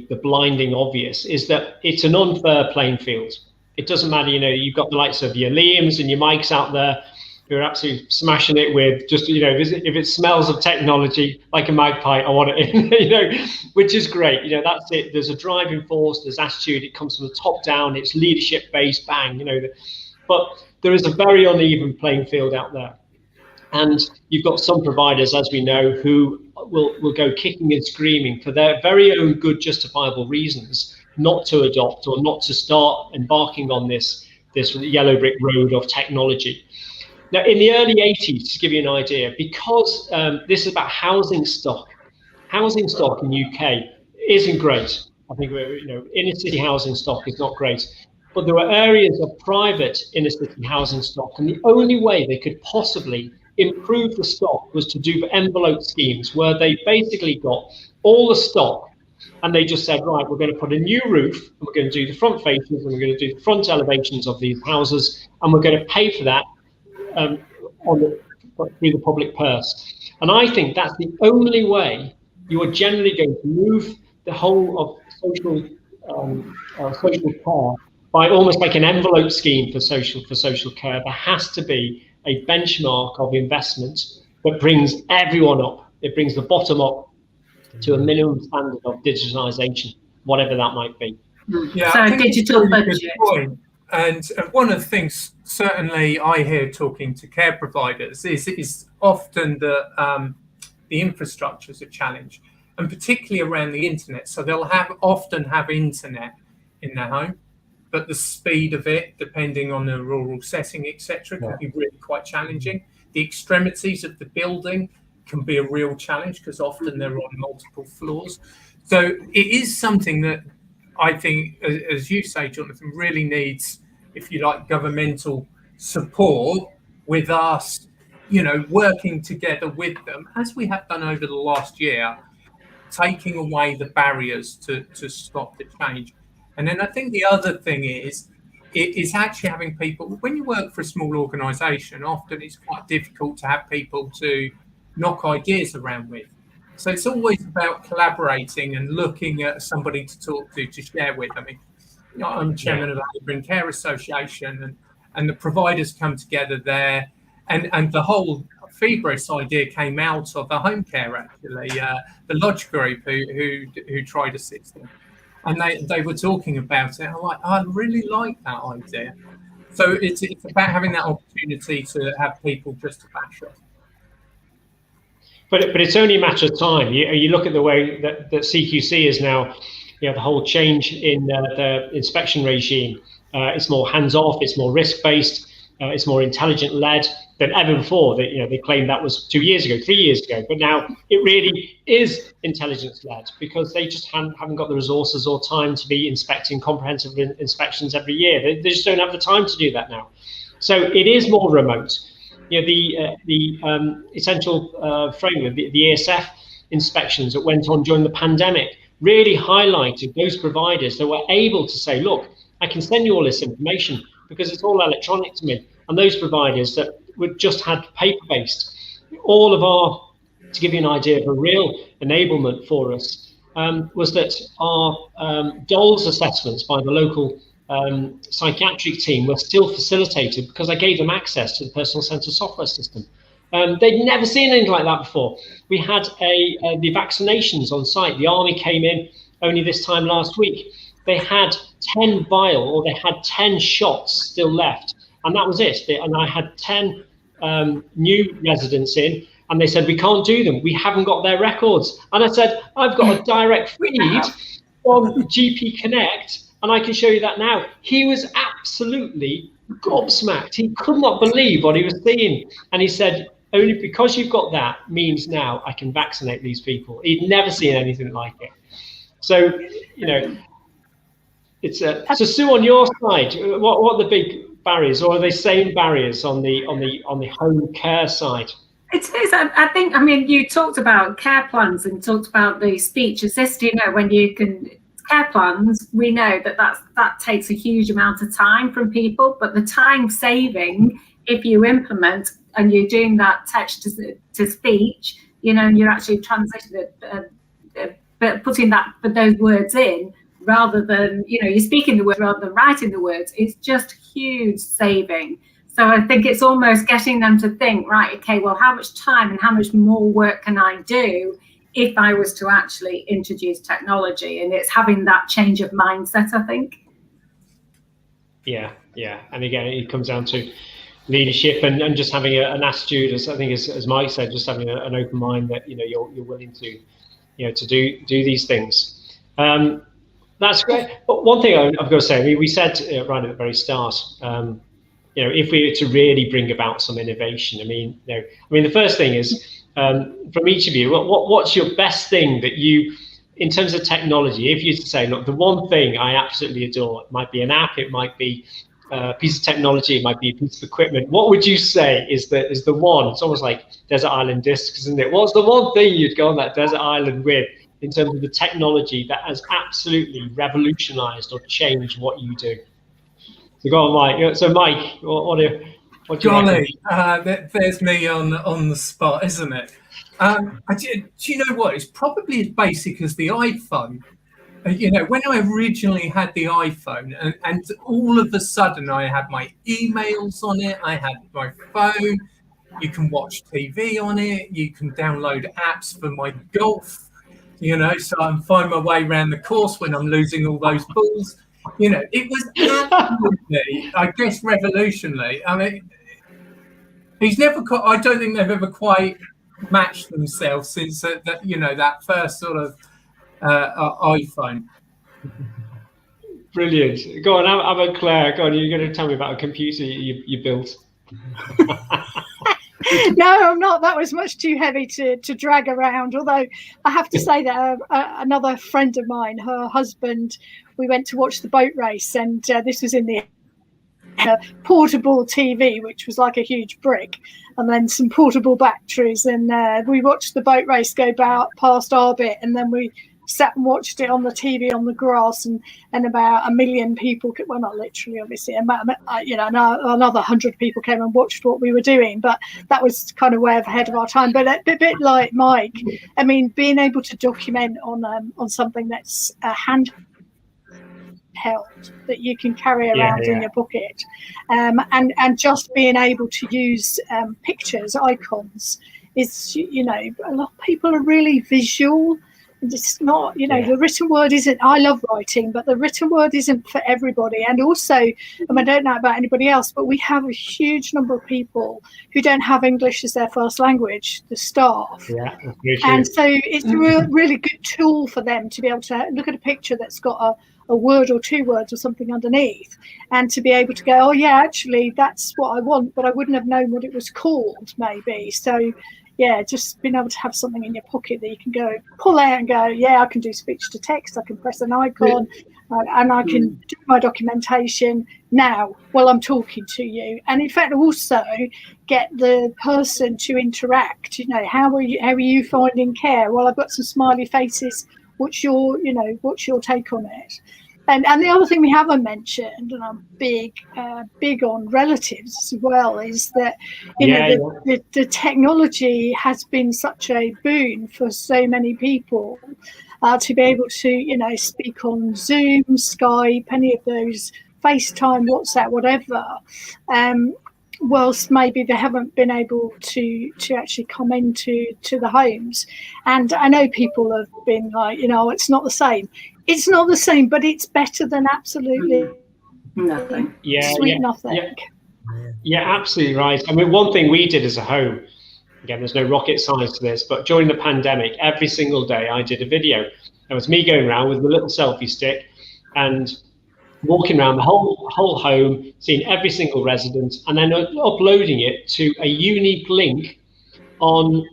A: the blinding obvious, is that it's an unfair playing field. It doesn't matter, you've got the likes of your Liams and your Mikes out there who are absolutely smashing it with just, if it smells of technology like a magpie, I want it in, which is great. That's it. There's a driving force, there's attitude. It comes from the top down. It's leadership based, bang, but there is a very uneven playing field out there. And you've got some providers, as we know, who will go kicking and screaming for their very own good, justifiable reasons not to adopt or not to start embarking on this yellow brick road of technology. Now, in the early 80s, to give you an idea, because this is about housing stock in UK isn't great. I think inner city housing stock is not great. But there were areas of private inner city housing stock, and the only way they could possibly improve the stock was to do envelope schemes where they basically got all the stock and they just said, right, we're going to put a new roof, and we're going to do the front faces, and we're going to do the front elevations of these houses, and we're going to pay for that through the public purse. And I think that's the only way you are generally going to move the whole of social care by almost like an envelope scheme for social care. There has to be a benchmark of investment that brings everyone up. It brings the bottom up to a minimum standard of digitalisation, whatever that might be.
B: Yeah,
D: so digital budget.
B: And one of the things certainly I hear talking to care providers is often the infrastructure is a challenge, and particularly around the internet. So they'll often have internet in their home, but the speed of it, depending on the rural setting, etc., can be really quite challenging. The extremities of the building can be a real challenge because often they're on multiple floors. So it is something that I think, as you say, Jonathan, really needs, if you like, governmental support with us, working together with them, as we have done over the last year, taking away the barriers to stop the change. And then I think the other thing is actually having people, when you work for a small organisation, often it's quite difficult to have people to knock ideas around with. So it's always about collaborating and looking at somebody to talk to share with. I mean, I'm chairman of the Labour and Care Association, and the providers come together there, and the whole Fibris idea came out of the home care, actually, the Lodge Group who tried a system, and they were talking about it. I'm like, I really like that idea. So it's about having that opportunity to have people just to bash off.
A: But it's only a matter of time. You look at the way that CQC is now, the whole change in the inspection regime. It's more hands-off, it's more risk-based, it's more intelligent-led than ever before. They claimed that was 2 years ago, 3 years ago, but now it really is intelligence-led because they just haven't got the resources or time to be inspecting comprehensive inspections every year. They just don't have the time to do that now. So it is more remote. The essential framework, the ESF inspections that went on during the pandemic really highlighted those providers that were able to say, look, I can send you all this information because it's all electronic to me. And those providers that just had paper-based, to give you an idea of a real enablement for us, was that our DOLS assessments by the local psychiatric team were still facilitated because I gave them access to the personal centre software system. They'd never seen anything like that before. We had the vaccinations on site. The army came in only this time last week. They had 10 they had 10 shots still left, and that was it. And I had 10 new residents in, and they said, we can't do them. We haven't got their records. And I said, I've got a direct feed from GP Connect, and I can show you that now. He was absolutely gobsmacked. He could not believe what he was seeing. And he said, only because you've got that means now I can vaccinate these people. He'd never seen anything like it. So, it's so Sue, on your side, what are the big barriers, or are they same barriers on the home care side?
D: It is. I think, you talked about care plans and talked about the speech assist, when you can care plans, we know that takes a huge amount of time from people, but the time saving, if you implement and you're doing that text to speech, and you're actually transitioning but putting those words in rather than, you're speaking the word rather than writing the words, it's just huge saving. So I think it's almost getting them to think, right, okay, well, how much time and how much more work can I do if I was to actually introduce technology? And it's having that change of mindset, I think.
A: Yeah. And again, it comes down to leadership and just having an attitude, as Mike said, just having an open mind that, you're willing to, to do these things. That's great. But one thing I've got to say, we said right at the very start, if we were to really bring about some innovation, the first thing is, from each of you, what's your best thing that you, in terms of technology, if you to say, look, the one thing I absolutely adore, it might be an app, it might be a piece of technology, it might be a piece of equipment, what would you say is the one? It's almost like Desert Island Discs, isn't it? What's the one thing you'd go on that desert island with in terms of the technology that has absolutely revolutionized or changed what you do? So go on, Mike. So Mike, what are
B: Golly, there's me on the spot, isn't it? Do you know what? It's probably as basic as the iPhone. When I originally had the iPhone, and all of a sudden I had my emails on it, I had my phone, you can watch TV on it, you can download apps for my golf, so I'm finding my way around the course when I'm losing all those balls. It was absolutely, I guess, revolutionary. I mean, I don't think they've ever quite matched themselves since that first sort of iPhone.
A: Brilliant. Go on, how about Claire? Go on, you're going to tell me about a computer you built.
C: No, I'm not. That was much too heavy to drag around. Although I have to say that another friend of mine, her husband, we went to watch the boat race, and this was in the portable TV, which was like a huge brick, and then some portable batteries. And we watched the boat race go past our bit, and then we sat and watched it on the TV on the grass, and about 1 million people, well, not literally, obviously, another 100 people came and watched what we were doing. But that was kind of way ahead of our time. But a bit like Mike, I mean, being able to document on something that's handheld that you can carry around in your pocket, and just being able to use pictures, icons, is, a lot of people are really visual. It's not, the written word isn't, I love writing, but the written word isn't for everybody. And also, I don't know about anybody else, but we have a huge number of people who don't have English as their first language, the staff. Yeah, and so it's a really good tool for them to be able to look at a picture that's got a word or 2 words or something underneath, and to be able to go, oh yeah, actually that's what I want, but I wouldn't have known what it was called, maybe. So yeah, just being able to have something in your pocket that you can go pull out and go, yeah, I can do speech to text, I can press an icon, and I can do my documentation now while I'm talking to you. And in fact, also get the person to interact. How are you finding care? Well, I've got some smiley faces. What's your take on it? And the other thing we haven't mentioned, and I'm big on relatives as well, is that the technology has been such a boon for so many people to be able to speak on Zoom, Skype, any of those, FaceTime, WhatsApp, whatever. Whilst maybe they haven't been able to actually come into the homes. And I know people have been like, it's not the same. It's not the same, but it's better than absolutely nothing. Nothing.
A: Yeah, absolutely right. I mean, one thing we did as a home, again, there's no rocket science to this, but during the pandemic, every single day I did a video. It was me going around with a little selfie stick and walking around the whole home, seeing every single resident, and then uploading it to a unique link on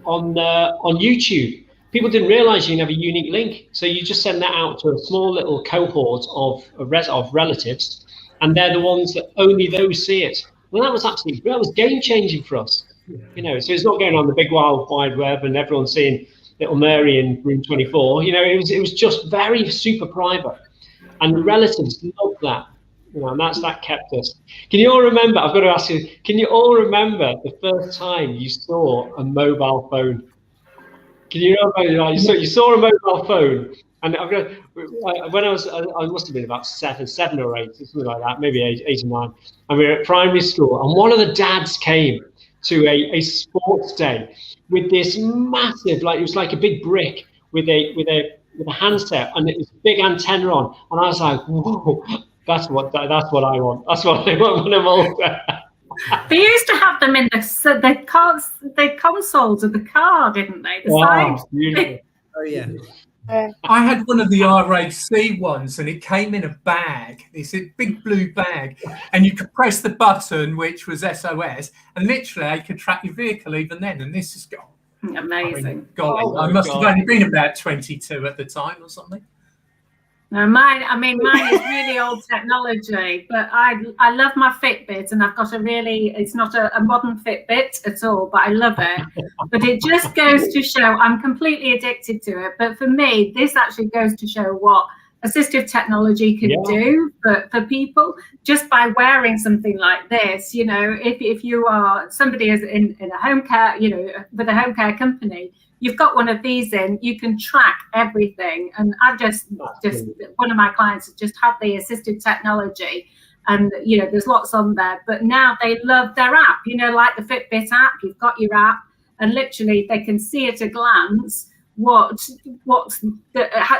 A: YouTube. People didn't realize you can have a unique link, so you just send that out to a small little cohort of relatives, and they're the ones that only those see it. Well, that was game changing for us. So it's not going on the big wild wide web and everyone's seeing little Mary in room 24. It was just very super private. And the relatives love that, and that kept us. Can you all remember? I've got to ask you. Can you all remember the first time you saw a mobile phone? Can you remember? You saw a mobile phone, and when I must have been about seven or 8, something like that, maybe 8 or 9. And we were at primary school, and one of the dads came to a sports day with this massive, it was like a big brick with a handset and this big antenna on, and I was like, whoa, that's what I want. That's what I want when I'm older.
D: They used to have them in the consoles of the car, didn't they? The sides.
A: Beautiful.
E: Oh yeah.
B: I had one of the RAC ones, and it came in a bag. It's a big blue bag, and you could press the button, which was SOS, and literally I could track your vehicle even then. And this is gone.
D: Amazing.
B: I must have only been about 22 at the time or something.
D: No, mine is really old technology, but I love my Fitbit, and I've got it's not a modern Fitbit at all, but I love it. But it just goes to show, I'm completely addicted to it. But for me, this actually goes to show what assistive technology can do for people just by wearing something like this. You know, if you are somebody is in a home care, you know, with a home care company, you've got one of these in, you can track everything. And I've just one of my clients has just had the assistive technology, and you know, there's lots on there, but now they love their app, you know, like the Fitbit app. You've got your app, and literally they can see at a glance what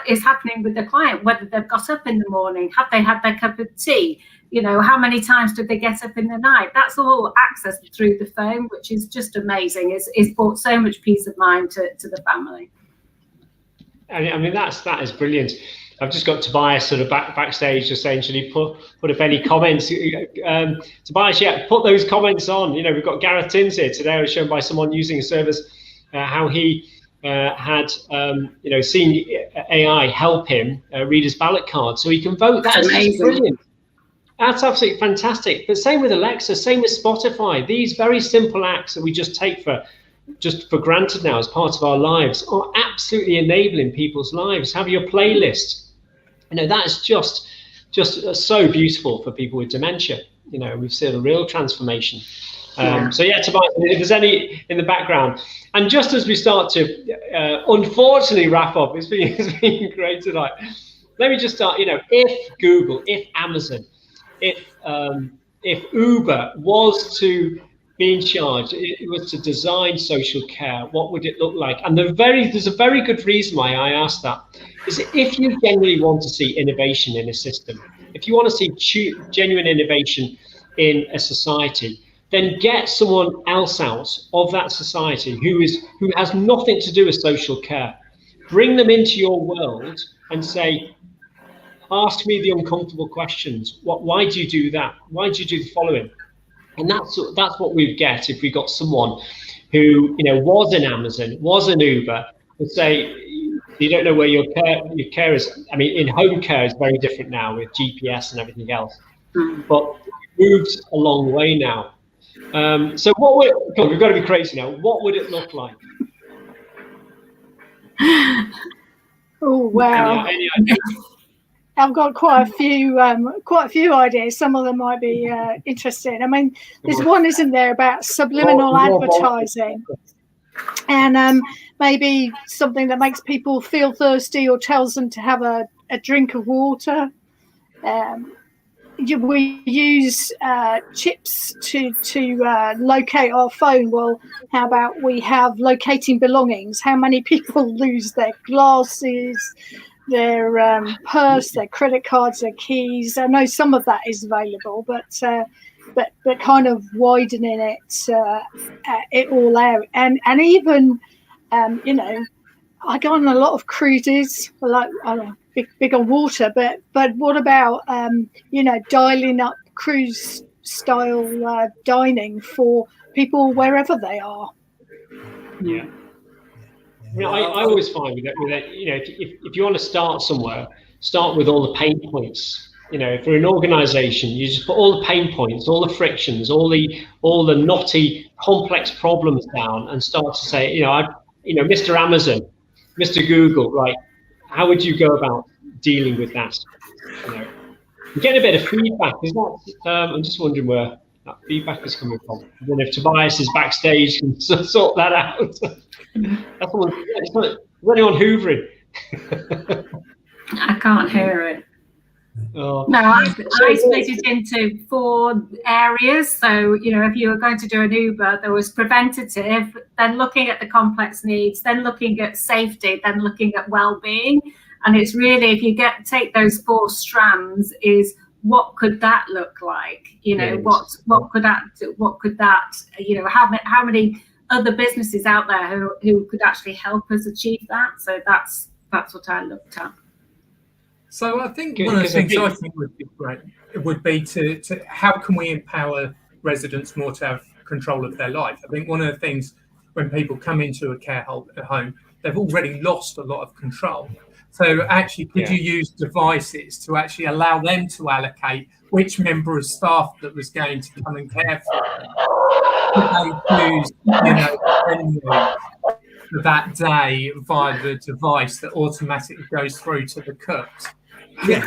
D: is happening with the client, whether they've got up in the morning, have they had their cup of tea, you know, how many times did they get up in the night. That's all accessed through the phone, which is just amazing. It's brought so much peace of mind to the family.
A: I mean, that is brilliant. I've just got Tobias sort of backstage just saying, should he put up any comments? Tobias, yeah, put those comments on. You know, we've got Gareth Tins here today. I was shown by someone using a service how he had you know, seen AI help him read his ballot card so he can vote. That's brilliant. That's absolutely fantastic. But same with Alexa, same with Spotify. These very simple acts that we just take for granted now as part of our lives are absolutely enabling people's lives. Have your playlist. You know, that is just so beautiful for people with dementia. You know, we've seen a real transformation. So yeah, Tobias, if there's any in the background, and just as we start to unfortunately wrap up, it's been great tonight. Let me just start. You know, if Google, if Amazon, if Uber was to be in charge, it was to design social care, what would it look like? And there's a very good reason why I asked that. Is if you genuinely want to see innovation in a system, if you want to see genuine innovation in a society, then get someone else out of that society who has nothing to do with social care. Bring them into your world and say, ask me the uncomfortable questions. Why do you do that? Why do you do the following? And that's what we'd get if we got someone who, you know, was in Amazon, was an Uber, would say, you don't know where your care is. I mean, in home care is very different now with GPS and everything else, but it moves a long way now. So we've got to be crazy now. What would it look like?
C: Oh wow! Any ideas? I've got quite a few ideas. Some of them might be interesting. I mean, there's one, isn't there, about subliminal advertising, and maybe something that makes people feel thirsty or tells them to have a drink of water. We use chips to locate our phone. Well, how about we have locating belongings? How many people lose their glasses, their purse, their credit cards, their keys? I know some of that is available, but kind of widening it all out, and even you know, I go on a lot of cruises, like I don't know, big on water, but what about you know, dialing up cruise style dining for people wherever they are?
A: Yeah. You know, I always find with that, you know, if you want to start somewhere, start with all the pain points. You know, if you're an organization, you just put all the pain points, all the frictions, all the knotty, complex problems down, and start to say, you know, Mr. Amazon, Mr. Google, right? How would you go about dealing with that? You know, you get a bit of feedback. Is that? I'm just wondering where that feedback is coming from. I don't know if Tobias is backstage and sort that out. That's one. Is anyone hoovering?
D: I can't hear it.
A: Oh.
D: No, I split it into 4 areas. So, you know, if you were going to do an Uber, there was preventative, then looking at the complex needs, then looking at safety, then looking at well-being. And it's really, if you take those 4 strands, is what could that look like? You know, what could that, you know, how many other businesses out there who could actually help us achieve that? So that's what I looked at.
B: So I think one of the things I think would be great would be to how can we empower residents more to have control of their life? I think one of the things when people come into a care home, they've already lost a lot of control. So actually, could you use devices to actually allow them to allocate which member of staff that was going to come and care for them? Could they choose, you know, venue for that day via the device that automatically goes through to the cooks? Could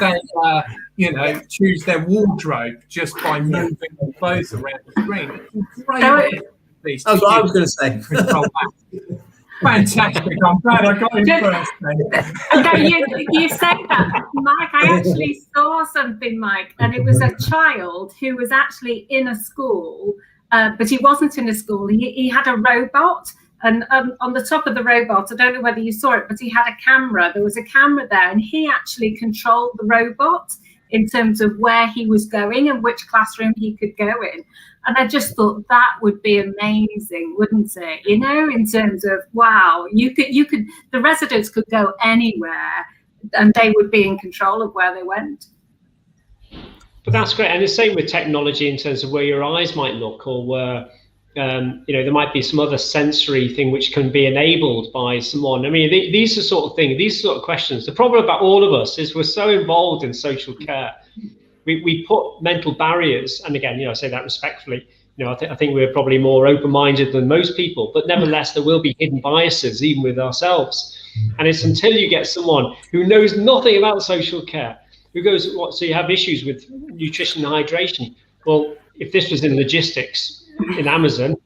B: they, choose their wardrobe just by moving their clothes around the screen?
E: That's what I was going to say.
B: Fantastic! I'm glad I got in first.
D: No, you say that, Mike. I actually saw something, Mike, and it was a child who was actually in a school, but he wasn't in a school. He had a robot, and on the top of the robot, I don't know whether you saw it, but he had a camera. There was a camera there, and he actually controlled the robot in terms of where he was going and which classroom he could go in. And I just thought that would be amazing, wouldn't it? You know, in terms of, wow, you could, the residents could go anywhere and they would be in control of where they went.
A: But that's great. And the same with technology in terms of where your eyes might look, or where, there might be some other sensory thing which can be enabled by someone. I mean, these are sort of things, these sort of questions. The problem about all of us is we're so involved in social care. We put mental barriers, and again, I say that respectfully. I think we're probably more open-minded than most people, but nevertheless, there will be hidden biases even with ourselves. And it's until you get someone who knows nothing about social care, who goes, "What? So you have issues with nutrition and hydration?" Well, if this was in logistics in Amazon,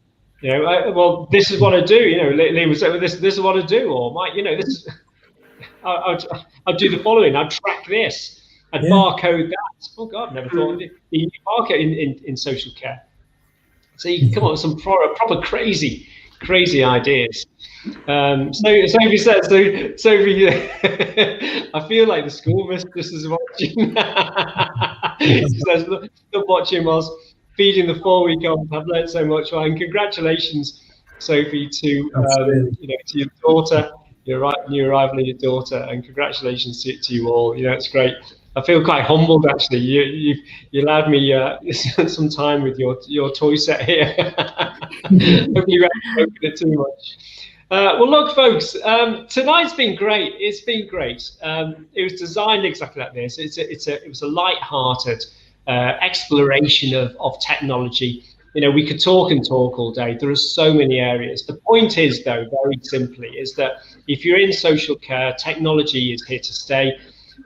A: well, this is what I do. Lee was saying, this is what I do, or Mike, this is, I'll do the following. I'll track this. I'd barcode that. Oh God, never thought of it. You barcode in social care. So you can come up with some proper crazy ideas. Sophie says, Sophie, I feel like the school mistress is watching. She says, look watching whilst feeding the 4-week-old. I've learned so much. Well, and congratulations, Sophie, to your daughter, your new arrival of your daughter, and congratulations to you all. It's great. I feel quite humbled, actually. You allowed me some time with your toy set here. Hopefully you haven't opened it too much. Well, look, folks, tonight's been great. It's been great. It was designed exactly like this. It was a light-hearted exploration of technology. We could talk and talk all day. There are so many areas. The point is, though, very simply, is that if you're in social care, technology is here to stay.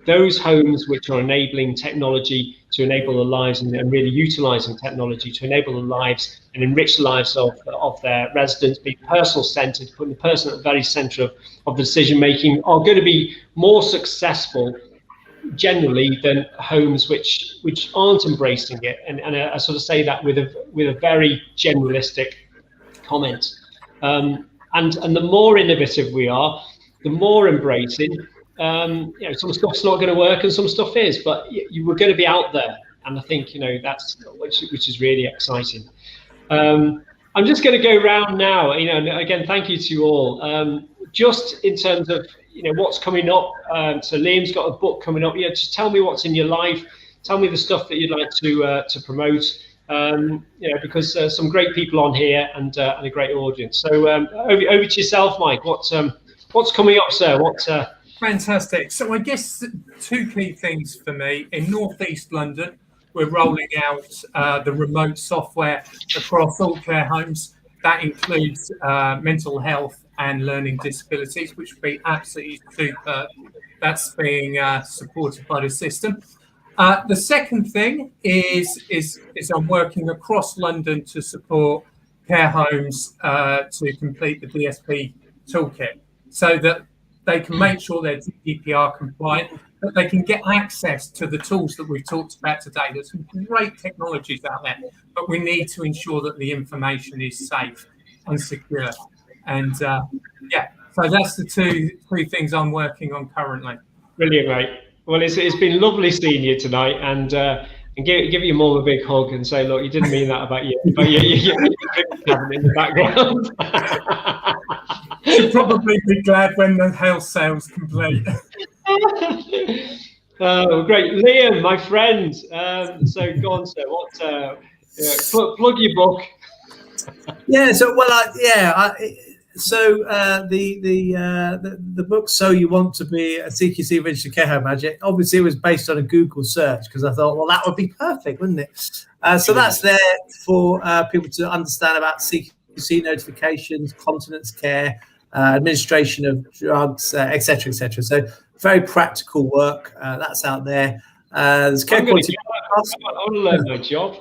A: Those homes which are enabling technology to enable the lives and really utilizing technology to enable the lives and enrich the lives of their residents, being personal-centered, putting the person at the very center of the decision-making, are going to be more successful generally than homes which aren't embracing it. And I sort of say that with a very generalistic comment. And the more innovative we are, the more embracing. Some stuff's not going to work and some stuff is, but we're going to be out there, and I think that's which is really exciting. I'm just going to go around now. And again, thank you to you all. Just in terms of what's coming up. So Liam's got a book coming up. Just tell me what's in your life. Tell me the stuff that you'd like to promote. Because some great people on here and a great audience. So over to yourself, Mike. What's coming up, sir?
B: Fantastic. So I guess 2 key things for me. In Northeast London, we're rolling out the remote software across all care homes. That includes mental health and learning disabilities, which would be absolutely super. That's being supported by the system. The second thing is I'm working across London to support care homes to complete the DSP toolkit, so that they can make sure they're GDPR compliant, that they can get access to the tools that we've talked about today. There's some great technologies out there, but we need to ensure that the information is safe and secure. And so that's the 3 things I'm working on currently.
A: Brilliant, mate. Well, it's been lovely seeing you tonight, and give your mum a big hug and say, look, you didn't mean that about you, but you're in the background.
B: She'll probably be glad when the house sale's complete.
A: Oh, great. Liam, my friend. So go on, sir. Plug your book.
E: The book "So You Want to Be a CQC Registered Care Home Manager." Obviously, it was based on a Google search because I thought, well, that would be perfect, wouldn't it? So that's there for people to understand about CQC notifications, continence care, administration of drugs, etc., etc. So very practical work. That's out there. There's care quality.
A: I want to learn my job.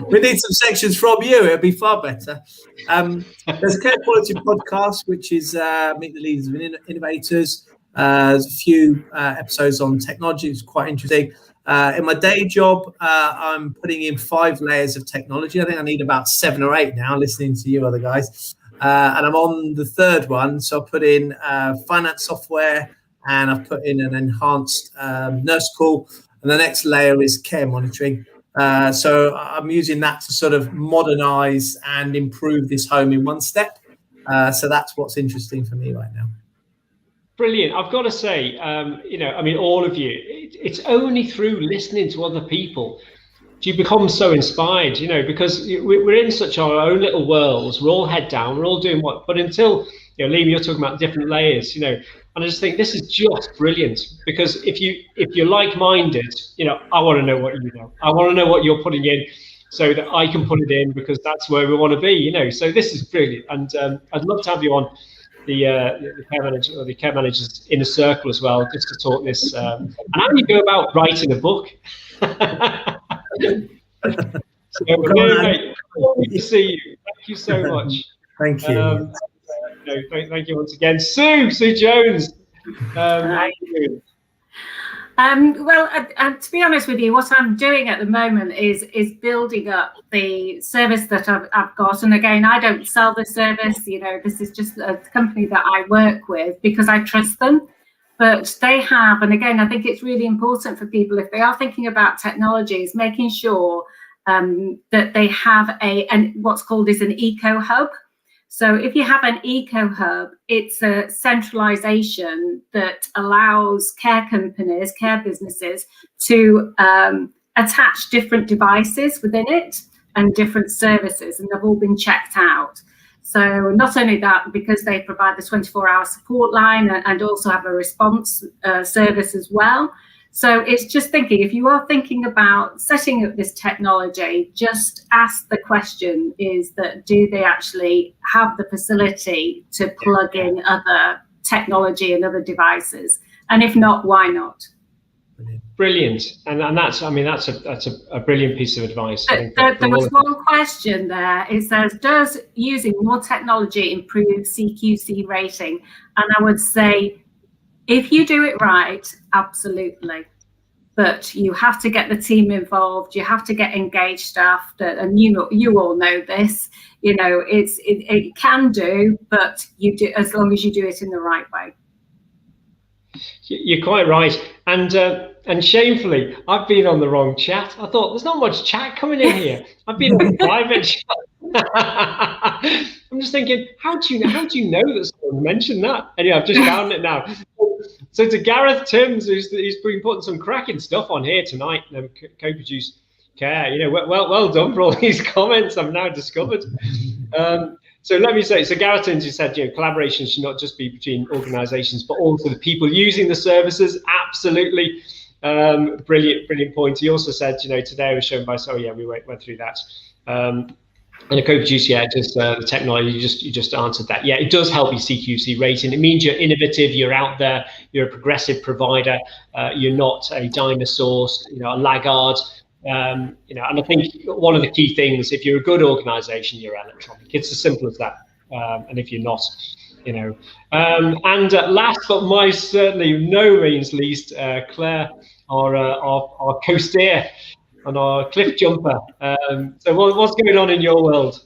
E: We need some sections from you. It'll be far better. There's a care quality podcast, which is Meet the Leaders and Innovators. There's a few episodes on technology. It's quite interesting. In my day job, I'm putting in 5 layers of technology. I think I need about 7 or 8 now, listening to you other guys. And I'm on the 3rd one. So I put in finance software, and I've put in an enhanced nurse call. And the next layer is care monitoring. So I'm using that to sort of modernize and improve this home in one step. So that's what's interesting for me right now.
A: Brilliant. I've got to say, all of you, it's only through listening to other people do you become so inspired, because we're in such our own little worlds. We're all head down. We're all doing but until, Liam, you're talking about different layers, and I just think this is just brilliant, because if you're like-minded, I want to know what you know. I want to know what you're putting in so that I can put it in, because that's where we want to be, So this is brilliant. And I'd love to have you on the care manager or the care managers in a circle as well, just to talk this. And how do you go about writing a book? So, mate, good to see you. Thank you so much.
E: Thank you.
A: Thank you once again, Sue Jones. How you doing?
D: To be honest with you, what I'm doing at the moment is building up the service that I've got. And again, I don't sell the service. This is just a company that I work with because I trust them. But they have, and again, I think it's really important for people, if they are thinking about technologies, making sure that they have what's called is an eco hub. So if you have an eco hub, it's a centralization that allows care companies, care businesses to attach different devices within it and different services, and they've all been checked out. So not only that, because they provide the 24-hour support line and also have a response service as well. So it's just thinking, if you are thinking about setting up this technology, just ask the question, is that do they actually have the facility to plug in other technology and other devices? And if not, why not?
A: Brilliant. And that's a brilliant piece of advice.
D: There was one question there. It says, does using more technology improve CQC rating? And I would say, if you do it right, absolutely. But you have to get the team involved. You have to get engaged staff. And you all know this. It can do, but you do as long as you do it in the right way.
A: You're quite right. And shamefully, I've been on the wrong chat. I thought there's not much chat coming in here. I've been on private chat. I'm just thinking, how do you know that someone mentioned that? Anyway, I've just found it now. So to Gareth Timms, who's been putting some cracking stuff on here tonight, Coproduce Care. Well done for all these comments. I've now discovered. So let me say, Gareth Timms, you said, collaboration should not just be between organisations, but also the people using the services. Absolutely. Brilliant point. He also said, today I was shown by, we went through that. And a Coproduce, just the technology, you just answered that. Yeah, it does help your CQC rating. It means you're innovative, you're out there, you're a progressive provider, you're not a dinosaur, a laggard. And I think one of the key things, if you're a good organisation, you're electronic. It's as simple as that. And if you're not, And last but certainly no means least, Claire, our co-steer and our cliff jumper. So what's going on in your world?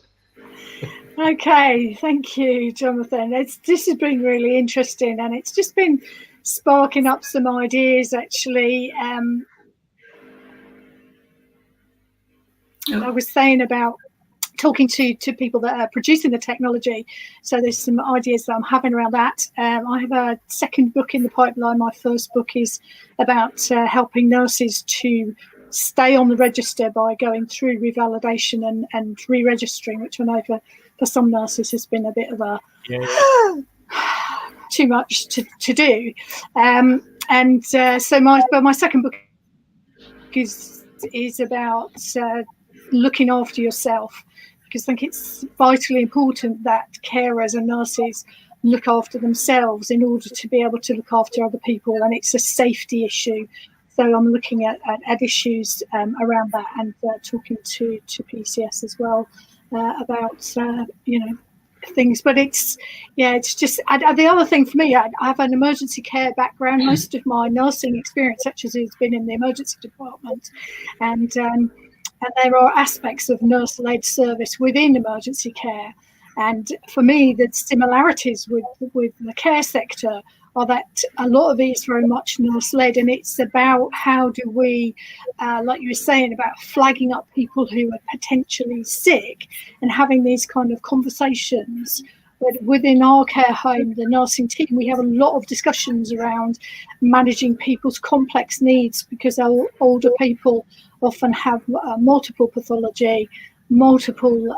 C: Okay, thank you, Jonathan. This has been really interesting, and it's just been sparking up some ideas, actually. I was saying about talking to people that are producing the technology. So there's some ideas that I'm having around that. I have a second book in the pipeline. My first book is about helping nurses to stay on the register by going through revalidation and re-registering, which I know for some nurses has been a bit of a too much to do. So my second book is about looking after yourself, because I think it's vitally important that carers and nurses look after themselves in order to be able to look after other people, and it's a safety issue. So I'm looking at issues around that, and talking to PCS as well about things. But it's just the other thing for me. I have an emergency care background. Most of my nursing experience actually has been in the emergency department, and there are aspects of nurse-led service within emergency care. And for me, the similarities with the care sector are that a lot of it is very much nurse-led, and it's about how do we, like you were saying, about flagging up people who are potentially sick and having these kind of conversations. But within our care home, the nursing team, we have a lot of discussions around managing people's complex needs, because our older people often have multiple pathology, multiple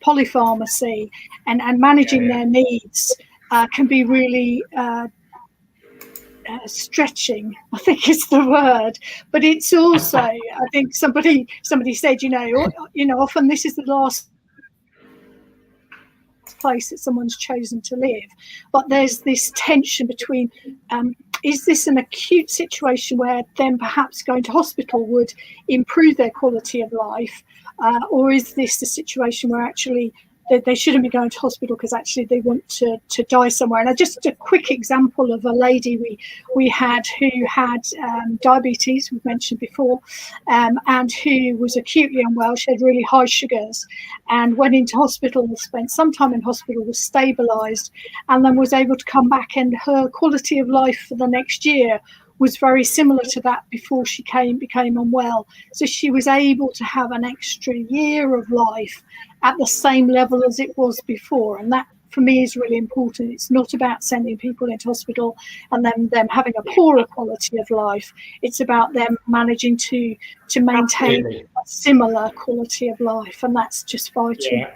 C: polypharmacy, and managing their needs can be really stretching, I think is the word. But it's also, I think somebody said, often this is the last place that someone's chosen to live. But there's this tension between, is this an acute situation where then perhaps going to hospital would improve their quality of life, or is this the situation where actually they shouldn't be going to hospital because actually they want to die somewhere? And just a quick example of a lady we had who had diabetes, we've mentioned before, and who was acutely unwell. She had really high sugars and went into hospital, spent some time in hospital, was stabilised, and then was able to come back, and her quality of life for the next year was very similar to that before she became unwell. So she was able to have an extra year of life at the same level as it was before. And that, for me, is really important. It's not about sending people into hospital and then them having a poorer quality of life. It's about them managing to maintain a similar quality of life, and that's just vital.
A: Yeah.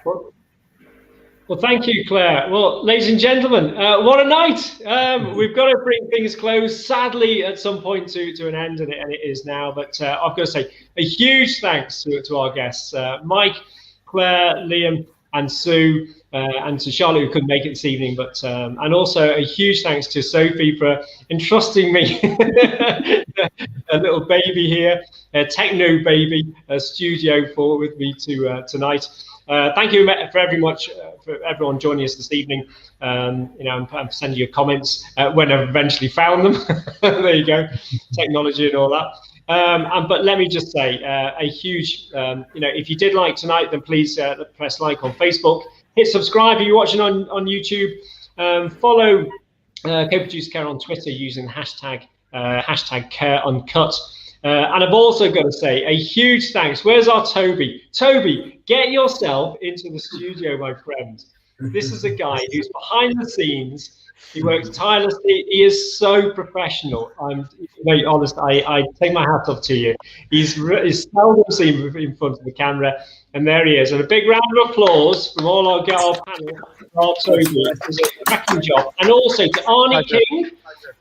A: Well, thank you, Claire. Well, ladies and gentlemen, what a night. We've got to bring things close, sadly, at some point to an end, and it is now. But I've got to say a huge thanks to our guests, Mike, Claire, Liam, and Sue, and to Charlotte, who couldn't make it this evening. But and also a huge thanks to Sophie for entrusting me a little baby here, a techno baby, a studio with me tonight. Thank you for everyone joining us this evening. And sending your comments when I've eventually found them. There you go, technology and all that. But let me just say a huge, if you did like tonight, then please press like on Facebook, hit subscribe if you're watching on YouTube, follow Coproduce Care on Twitter using the hashtag #CareUncut. And I've also got to say a huge thanks. Where's our Toby? Toby, get yourself into the studio, my friend. This is a guy who's behind the scenes. He works tirelessly. He is so professional. I'm very honest. I take my hat off to you. He's seldom seen in front of the camera, and there he is. And a big round of applause from all our panel. Our Toby, it's a cracking job. And also to Arnie King,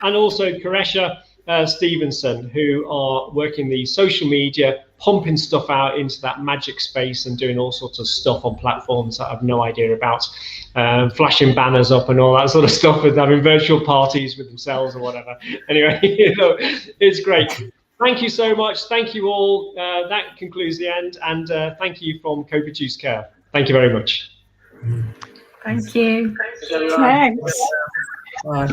A: and also Koresha Stevenson, who are working the social media, pumping stuff out into that magic space and doing all sorts of stuff on platforms that I have no idea about, flashing banners up and all that sort of stuff, and having virtual parties with themselves or whatever. Anyway, it's great. Thank you so much. Thank you all. That concludes the end, and thank you from Coproduce Care. Thank you very much.
D: Thank you.
C: Thanks.
E: Bye.